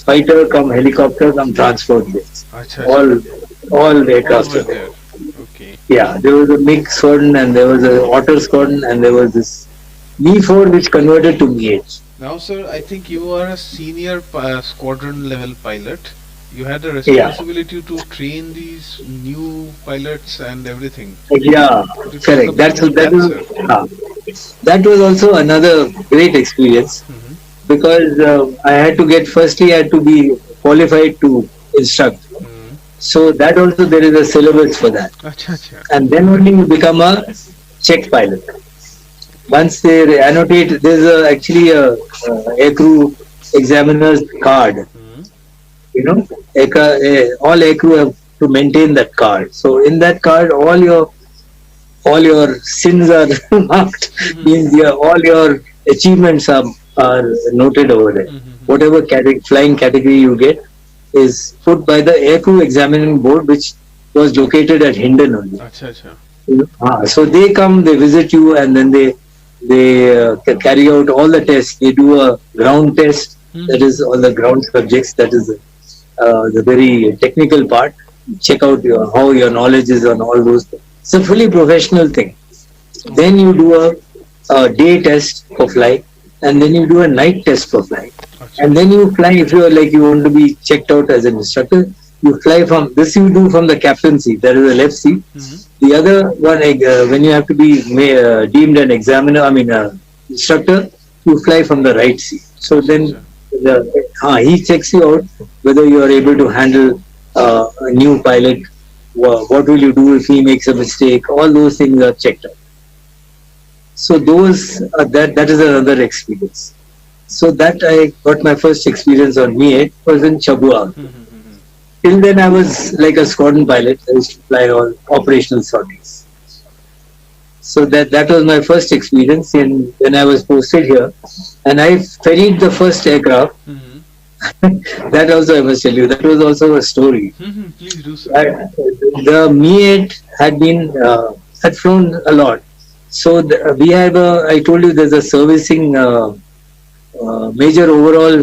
fighter come helicopter come transport base. Acha. Acha. All All aircraft were were there. there. Okay. Yeah, there was a MiG squadron and there was a Otter squadron and there was this Me-4 which converted to Me-8. Now, sir, I think you are a senior squadron level pilot. You had a Yeah. responsibility to train these new pilots and everything. Yeah, Could you talk correct. a bit about that, sir? That was also another great experience Mm-hmm. because I had to be qualified to instruct. Mm-hmm. So that also there is a syllabus for that, Acha. Acha. and then only you become a check pilot. Once they annotate, there's actually a aircrew examiner's card. Mm-hmm. All aircrew have to maintain that card. So in that card, all your sins are marked. Mm-hmm. Means all your achievements are noted over there. Mm-hmm. Whatever flying category you get is put by the aircrew examining board, which was located at Hindon only. Acha. Acha. So they come, they visit you, and then they carry out all the tests. They do a ground test, that is all the ground subjects. That is the very technical part. Check out how your knowledge is on all those things. It's a fully professional thing. Then you do a day test for flight, and then you do a night test for flight. Acha. And then you fly, if you are like you want to be checked out as an instructor, you fly from this, you do from the captain seat, that is the left seat. Mm-hmm. The other one, when you have to be deemed an examiner, instructor, you fly from the right seat. So Acha, then acha. he checks you out whether you are able to handle a new pilot. What will you do if he makes a mistake? All those things are checked out. So that is another experience. So that I got my first experience on Mi-8 was in Chabua. Till then I was like a squadron pilot. I used to fly on operational sorties. So that was my first experience in when I was posted here, and I ferried the first aircraft. That also I must tell you. That was also a story. Please do, sir. The Mi-8 had flown a lot. So we have I told you there's a servicing major overall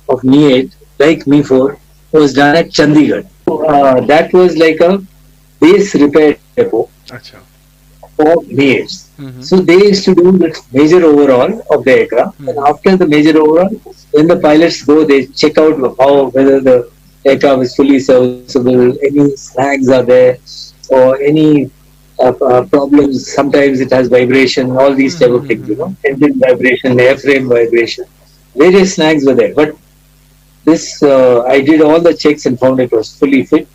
of Mi-8, like Mi-4, was done at Chandigarh. That was like a base repair depot Acha. for Mi-8s. So they used to do this major overhaul of the aircraft, and after the major overhaul, when the pilots go, they check out whether the aircraft is fully serviceable, any snags are there, or any problems. Sometimes it has vibration, all these type of things, engine vibration, airframe vibration, various snags were there. But this, I did all the checks and found it was fully fit.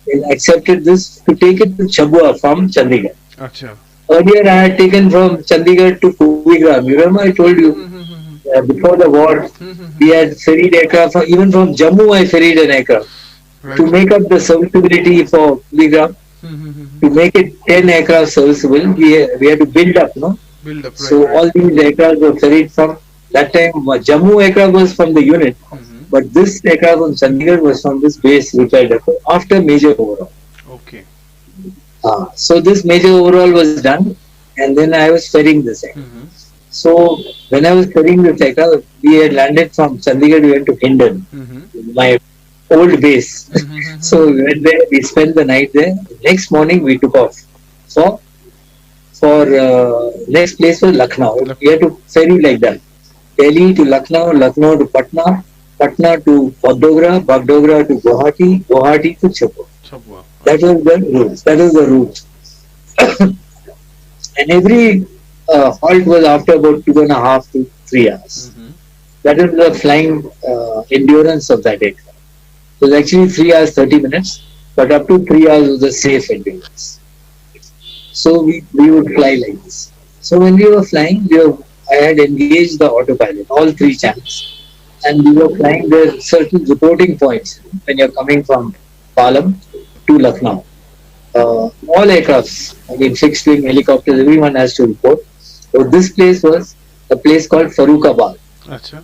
And accepted this to take it to Chabua from Chandigarh. Acha. Earlier, I had taken from Chandigarh to Kuvigram. You remember I told you before the war, we had ferried aircraft. Even from Jammu, I ferried an aircraft to make up the serviceability for Kuvigram. To make it 10 aircraft serviceable, we had to build up, no? Build up, right. So all these aircraft were ferried from that time. Jammu aircraft was from the unit, but this aircraft from Chandigarh was from this base repair depot after major overhaul. Okay. So this major overhaul was done, and then I was ferrying this aircraft. So when I was ferrying this aircraft, we had landed from Chandigarh, we went to Hindon, my old base. So we went there, we spent the night there. Next morning we took off. So for next place was Lucknow. We had to ferry like that. Delhi to Lucknow, Lucknow to Patna, Patna to Bagdogra, Bagdogra to Guwahati, Guwahati to Chabua. That was the route. That was the route. And every halt was after about 2.5 to 3 hours. That is the flying endurance of that aircraft. It was actually 3 hours 30 minutes, but up to 3 hours was the safe endurance. So we would fly like this. So when we were flying, I had engaged the autopilot, all 3 channels, and we were flying. There certain reporting points when you're coming from Palam to Lucknow. All aircrafts, I mean fixed wing helicopters, everyone has to report. So this place was a place called Farrukhabad. Acha.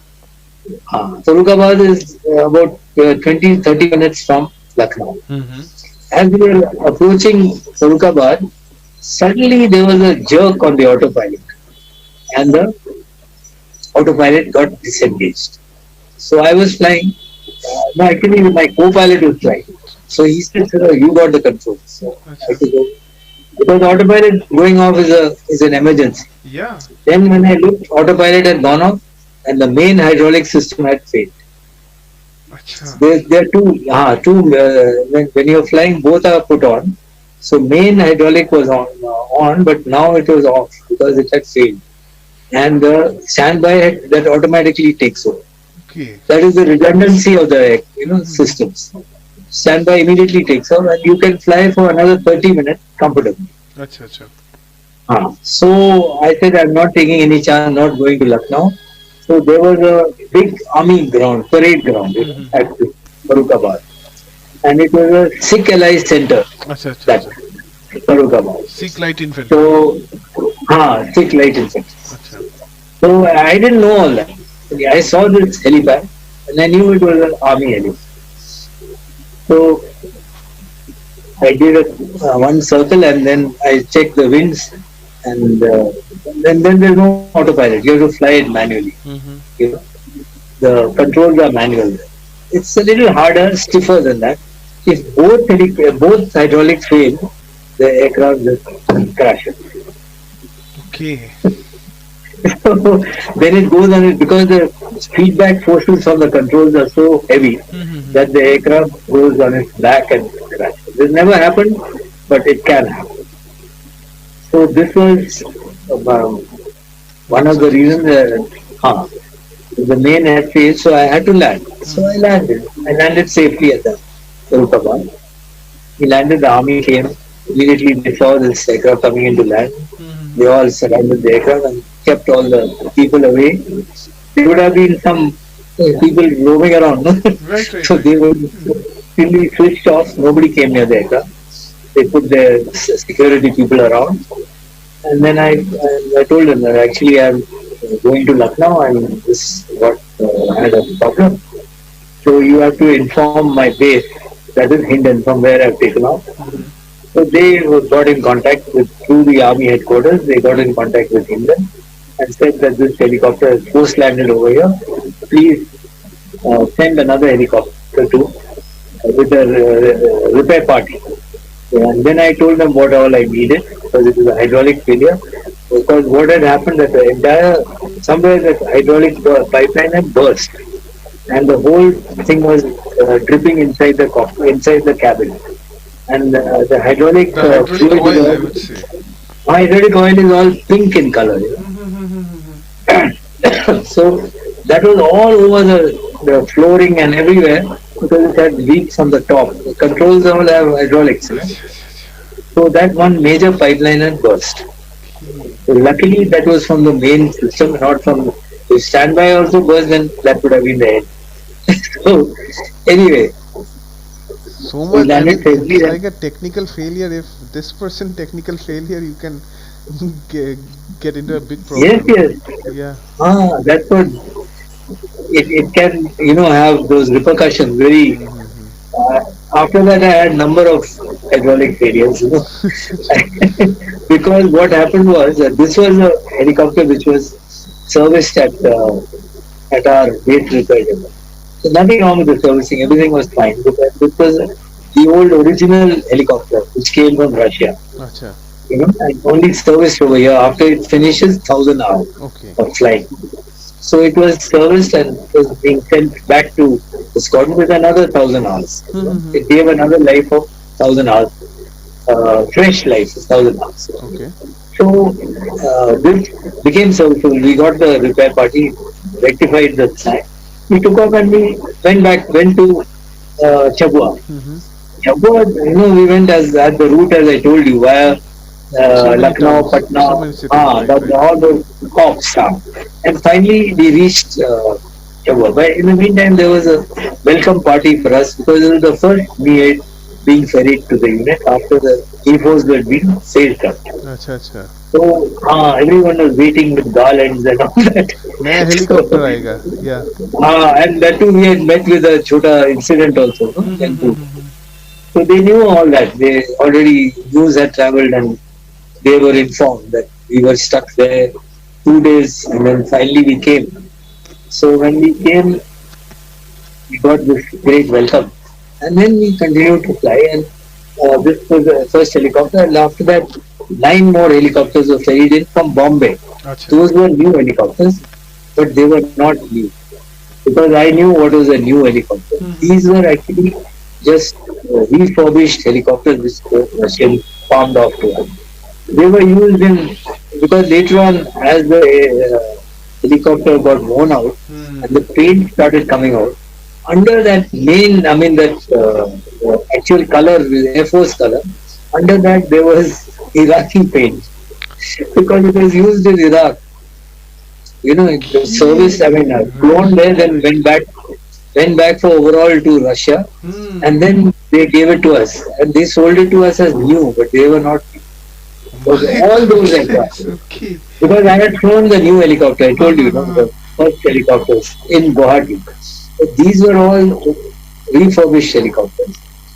Farrukhabad is about 20-30 minutes from Lucknow. As we were approaching Farrukhabad, suddenly there was a jerk on the autopilot, and the autopilot got disengaged. So I was flying. No, actually my co-pilot was flying. So he said, "Sir, you got the controls." So I could go. Because autopilot going off is an emergency. Yeah. Then when I looked, autopilot had gone off, and the main hydraulic system had failed. There are two. When you're flying, both are put on. So main hydraulic was on, but now it was off because it had failed, and the standby that automatically takes over. Okay. That is the redundancy of the systems. Standby immediately takes over, and you can fly for another 30 minutes comfortably. Acha. So I said, I'm not taking any chance, not going to Lucknow. So there was a big army ground, parade ground at Farrukhabad. And it was a Sikh Allies Center. Acha. Farrukhabad. Sikh Light Infantry. So, Sikh Light Infantry. Acha. So I didn't know all that. I saw this helipad and I knew it was an army helipad. So I did one circle and then I checked the winds, and then there's no autopilot. You have to fly it manually. The controls are manual. It's a little harder, stiffer than that. If both hydraulics fail, the aircraft just crashes. Okay. Then it goes on it because the feedback forces from the controls are so heavy that the aircraft goes on its back and crashes. This never happened, but it can happen. So this was one of the reasons huh, the main airfield, so I had to land. So I landed. I landed safely at the Rukabad. We landed, the army came. Immediately they saw this aircraft coming into land. They all surrounded the aircraft and kept all the people away. There would have been some people roaming around, no? Right, right, So right. they were fully switched off. Nobody came near the aircraft. They put their security people around. And then I told them that actually I'm going to Lucknow and this what I had a problem. So you have to inform my base, that is Hindon, from where I've taken off. So they got in contact with, through the army headquarters, they got in contact with Hindon and said that this helicopter is post landed over here. Please send another helicopter to with a repair party. And then I told them what all I needed because it was a hydraulic failure. Because what had happened that the entire somewhere the hydraulic pipeline had burst and the whole thing was dripping inside the cabin. And the hydraulic The hydraulic fluid oil, I is would say. all, hydraulic oil is all pink in color. So that was all over the flooring and everywhere because it had leaks on the top. The controls all have hydraulics. So that one major pipeline had burst. So luckily that was from the main system, not from the standby also burst, then that would have been the end. So anyway, So we much, I landed mean, safely. it's like a technical failure. If this person technical failure, you can get into a big Yes, problem. yes. Yeah. That's what it can, have those repercussions very. Uh, After that, I had number of hydraulic failures, because what happened was that this was a helicopter which was serviced at our base repair depot. So nothing wrong with the servicing, everything was fine. Because this was the old original helicopter which came from Russia, Acha. and only serviced over here after it finishes 1,000 hours Okay. of flying. So it was serviced and was being sent back to the squadron with another 1,000 hours. It gave another life of 1,000 hours, fresh life of 1,000 hours. Okay. So this became serviceable. We got the repair party, rectified the snag. We took off and we went to Chabua. Chabua, we went as the route as I told you via So many Lucknow, towns, Patna, so many cities. Right, right. all those hops. And finally we reached Chabua. But in the meantime, there was a welcome party for us because it was the first Mi-8 being ferried to the unit after the Air had been phased out. Acha, acha. So everyone was waiting with garlands and all that. नया So, helicopter आएगा. Yeah. and that too we had met with a chota incident also. No? Tempu. So they knew all that. They already news had travelled and they were informed that we were stuck there 2 days and then finally we came. So when we came, we got this great welcome. And then we continued to fly and this was the first helicopter and after that 9 more helicopters were ferried in from Bombay. Acha. Those were new helicopters but they were not new because I knew what was a new helicopter. These were actually just refurbished helicopters which the Russian palmed off to us. They were used in because later on as the helicopter got worn out and the paint started coming out under that main that actual color, Air Force color, under that there was Iraqi paint because it was used in Iraq. It was service, flown there, then went back for overall to Russia, and then they gave it to us, and they sold it to us as new, but they were not. Because all those aircraft, Okay. because I had flown the new helicopter, I told you, the first helicopters in Guwahati. So these were all refurbished helicopters.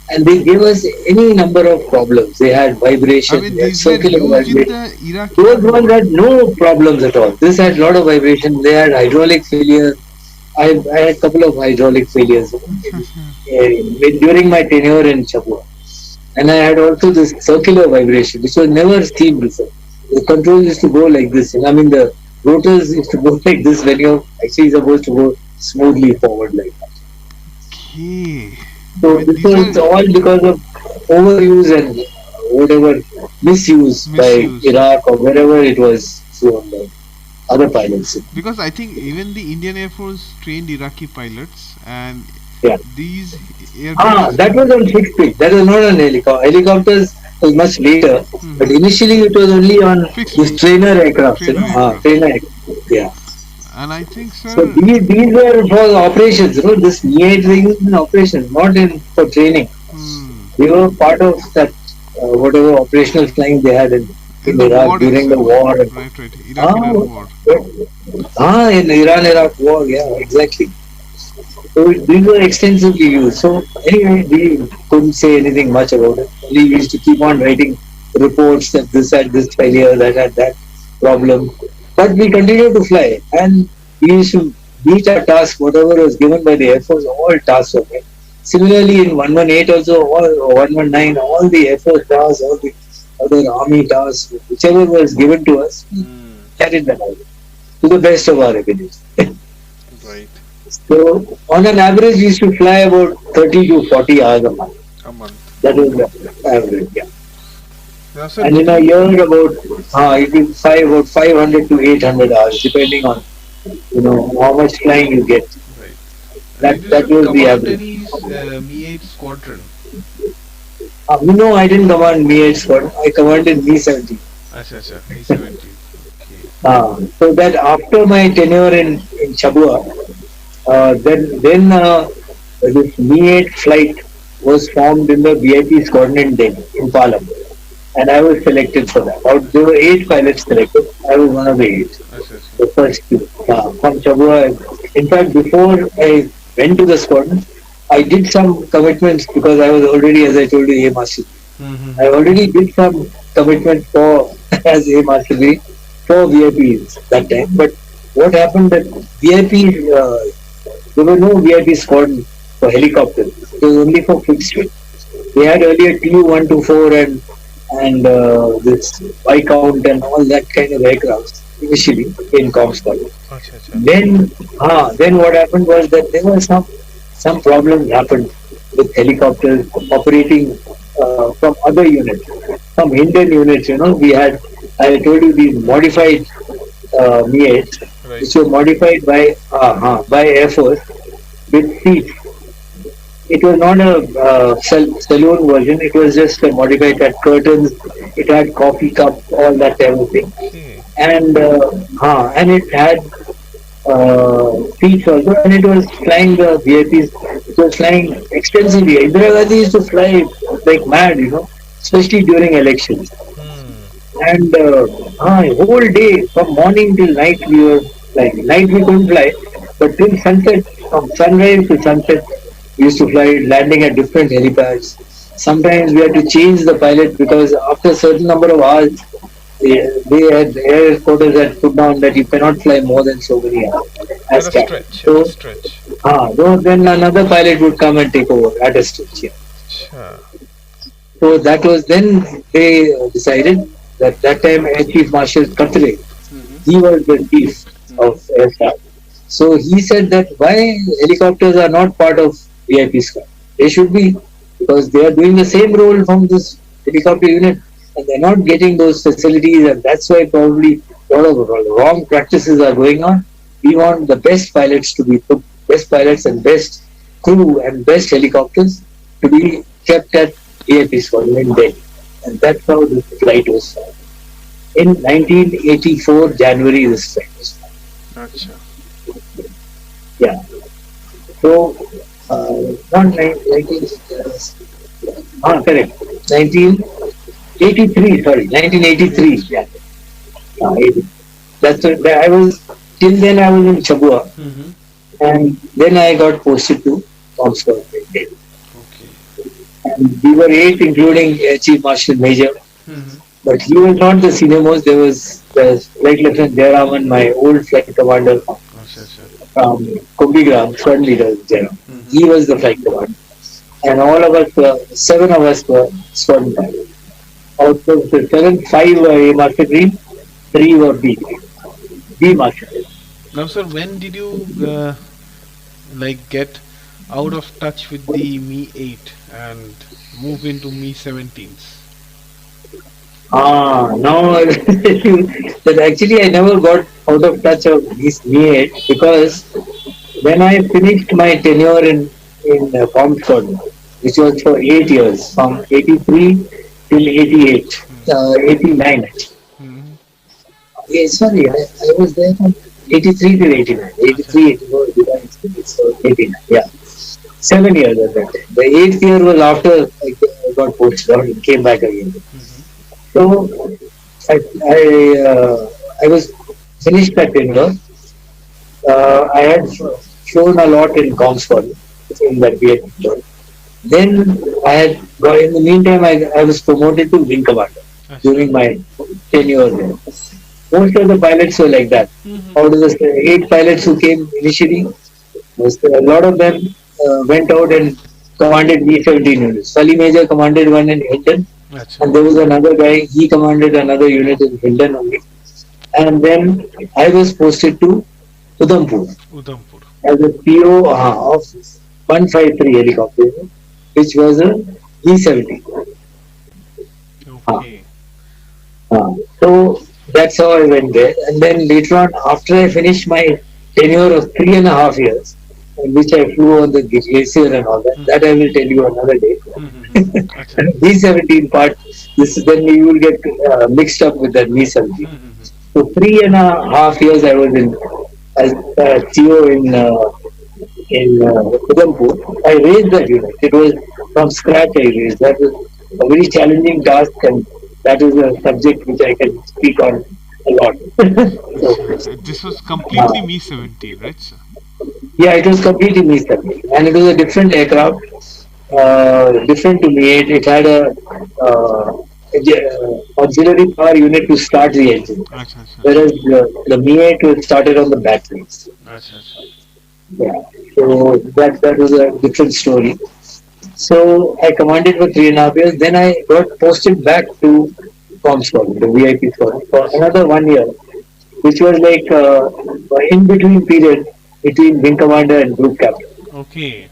And they gave us any number of problems. They had vibration, I mean, they had these were circular used in vibration. the Iraqi. Those ones had no problems at all. This had a lot of vibration. They had hydraulic failure. I had a couple of hydraulic failures during my tenure in Chabua. And I had also this circular vibration, which was never seen before. The controls used to go like this. The rotors used to go like this when you're actually supposed to go smoothly forward like that. Okay. So But this these was are all because of overuse and whatever misuse by misuse. Iraq or wherever it was flown by. other pilots. Because I think even the Indian Air Force trained Iraqi pilots, and Yeah. these aircrafts. That was on fixed wing. That was not on helicopter. Helicopters was much later, but Hmm. initially it was only on Fixed this wing trainer aircraft, trainer trainer aircraft. aircraft. Yeah. And I think, So sir. these were for operations, this Mi-8 wing is in operation, not in for training. Hmm. They were part of that whatever operational flying they had In in the Iraq war during the itself. war. Right, right. Iraq Ah, Iran war. in Iran-Iraq war, yeah, exactly. So these were extensively used. So anyway, we couldn't say anything much about it. Only we used to keep on writing reports that this had this failure, that had that problem. But we continued to fly, and we used to meet our task, whatever was given by the Air Force. All tasks were met. Similarly, in 118 also, all 119, all the Air Force tasks, all the other Army tasks, whichever was given to us, we Hmm. carried that out to the best of our abilities. Right. So on an average, we used to fly about 30 to 40 hours a month. A month. That was the average, yeah. Now, sir, And did in a you? year, you can fly about 500 to 800 hours, depending on how much flying you get. Right. That Did you, that sir, was the command average. any Mi-8 squadron? No, I didn't command Mi-8 squadron. I commanded Mi-17. Acha, acha. Mi-17. Okay. So that after my tenure in Chabua, then this Mi-8 flight was formed in the VIP squadron in Delhi, in Palam. And I was selected for that. There were 8 pilots selected. I was one of the 8. Acha, acha. The first two from Chabua. In fact, before I went to the squadron, I did some commitments because I was already, as I told you, A Master. I Mm-hmm. already did some commitments for as A Master for VIPs that time. But what happened that VIPs, there were no VIP squadron for helicopters. It was only for fixed wing. They had earlier Tu-124 and this Viscount and all that kind of aircraft initially in Comscore. Acha, acha. Then what happened was that there were some problems happened with helicopters operating from other units, some Indian units. We had, I told you, these modified Mi-8s, Right. which were modified by Air Force with seats. It was not a saloon version. It was just a modified. It had curtains. It had coffee cup, all that type of thing, Okay. and it had seats also, and it was flying the VIPs. It was flying extensively. Indira Gandhi used to fly like mad, especially during elections. Hmm. And whole day from morning till night we were flying. Night we couldn't fly, but till sunset, from sunrise to sunset, we used to fly, landing at different helipads. Sometimes we had to change the pilot because after a certain number of hours, the air quarters had put down that you cannot fly more than so many hours At as a captain. stretch. At a So, stretch. then another pilot would come and take over at a stage. Yeah. Acha. So that was then they decided that time Air Chief Marshal Katre, he Mm-hmm. was the chief of Mm-hmm. Air Staff. So he said that why helicopters are not part of VIP squad. They should be, because they are doing the same role from this helicopter unit, and they're not getting those facilities, and that's why probably a lot of wrong practices are going on. We want the best pilots to be put, best pilots and best crew and best helicopters to be kept at VIP squad in Delhi, and that's how this flight was formed. In 1984 January, this flight was formed. Acha. Yeah. So, not 19, correct. 1983, sorry, 1983. Yeah. 80. I was, till then I was in Chabua, Mm-hmm. and then I got posted to Comscore. Okay. And we were 8, including Chief Marshal Major. Mm-hmm. But he was not the senior most. There was Flight Lieutenant Jayaraman, my old flight commander Acha, acha. from Kumbigram, squadron leader Jayaraman. Mm-hmm. He was the flight commander. And all of us, 7 of us were squadron pilots. Out of the 7, 5 were A Master Green, 3 were B Master Green. Now, sir, when did you get out of touch with the Mi-8 and move into Mi-17s? Now that actually I never got out of touch of this Mi-8 Okay. because when I finished my tenure in Squadron, which was for 8 years, from 83 till 88, 89 actually. Mm-hmm. Yeah, sorry, I was there from 83 till 89. Acha, 83, 84, 89, so 89, yeah. 7 years at that time. The eighth year was after I got posted out and came back again. mm-hmm. So I was finished that tenure. I had flown a lot in Comscon in that Vietnam. Then I had got, in the meantime, I was promoted to wing commander Acha. during my tenure there. Most of the pilots were like that. Mm-hmm. Out of the eight pilots who came initially, a lot of them went out and commanded V-17 units. Sully Major commanded one in Hinton, Acha. and there was another guy, he commanded another unit in Hinton only. And then I was posted to Udhampur Udhampur. as a PO of 153 helicopter, which was a V-70. Uh, Okay. so that's how I went there. And then later on, after I finished my tenure of 3.5 years, in which I flew on the glacier and all that, that I will tell you another day. Mm-hmm. Acha. V-17 part, this then you will get mixed up with that V-17. Mm-hmm. So 3.5 years I was in as CO in Udhampur. I raised that unit. It was from scratch I raised. That was a very challenging task, and that is a subject which I can speak on a lot. Acha. So, This was uh, completely Me-17, right, sir? yeah, it was completely Mi-17, and it was a different aircraft, different to Mi-8. It had auxiliary power unit to start the engine, Acha, acha, acha. whereas the Mi-8 was started on the batteries. Acha, acha. Yeah. So that was a different story. So I commanded for 3.5 years. Then I got posted back to Comscon, the VIP squadron, for Acha. another 1 year, which was like in between period between wing commander and group captain. Okay.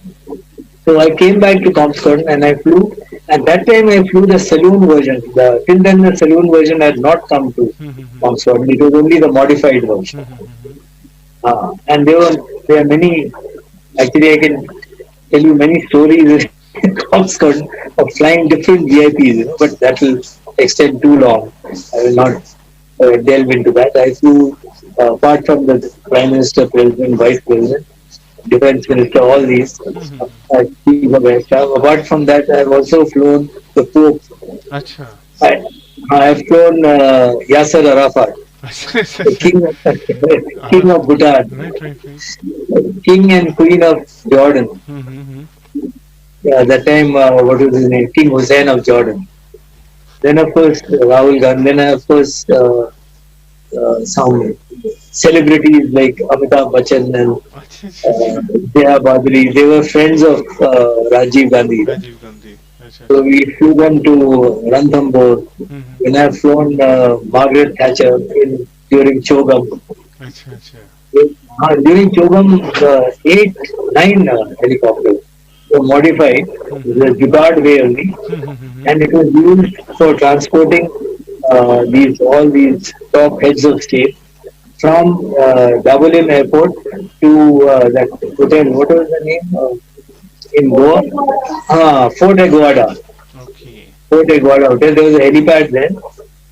So I came back to Comscon and I flew. At that time, I flew the saloon version. Till then, the saloon version had not come to Mm-hmm. Comscon. It was only the modified version. Mm-hmm. And there are many. Actually, I can tell you many stories in Comscon of flying different VIPs, but that will extend too long. I will not delve into that. I flew, apart from the Prime Minister, President, Vice President, Defense Minister, all these, Chief of Air Staff. Apart from that, I have also flown the Pope. Acha. I, I have flown Yasser Arafat, Acha, acha, the acha. King of Bhutan, Right, right, right. King and Queen of Jordan. Mm-hmm. Yeah, that time, what was his name? King Hussein of Jordan. Then, of course, Rahul Gandhi. Then, of course, some celebrities like Amitabh Bachchan and Acha, acha, acha. Jaya Badri. They were friends of Rajiv Gandhi. Rajiv Gandhi. Acha, So acha. we flew them to Ranthambore. Mm-hmm. Then I've flown Margaret Thatcher during Chogam. Acha, acha. During Chogam, the 8, 9 helicopters were modified, the Jugaad way only, Mm-hmm. and it was used for transporting all these top heads of state from Dublin Airport to that hotel. What was the name in Goa? Fort Aguada. Okay. Fort Aguada Hotel. There was a helipad there,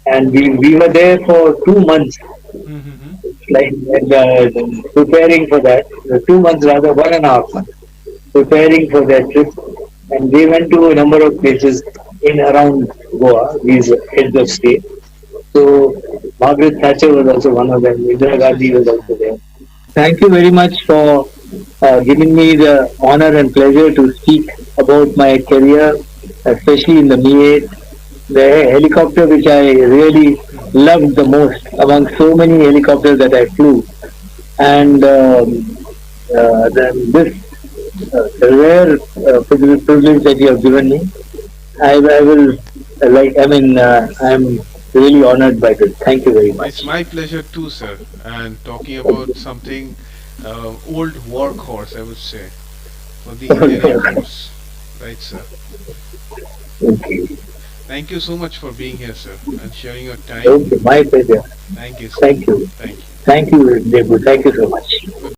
and we were there for 2 months, Mm-hmm. like preparing for that. 2 months rather, 1.5 months, preparing for that trip. And they went to a number of places in around Goa, these heads of state. So Margaret Thatcher was also one of them. Indira Acha, Gandhi acha, was acha. also there. Thank you very much for giving me the honor and pleasure to speak about my career, especially in the Mi-8, the helicopter which I really loved the most among so many helicopters that I flew. And the rare privilege that you have given me, I will I'm really honored by this. Thank you very It's much. my pleasure too, sir. And talking about something old workhorse, I would say, for the Indian Air Force. Right, sir. Okay. Thank you so much for being here, sir, and sharing your time. Okay, my pleasure. Thank you, sir. Thank you. Thank you. Thank you, Debu. Thank you so much.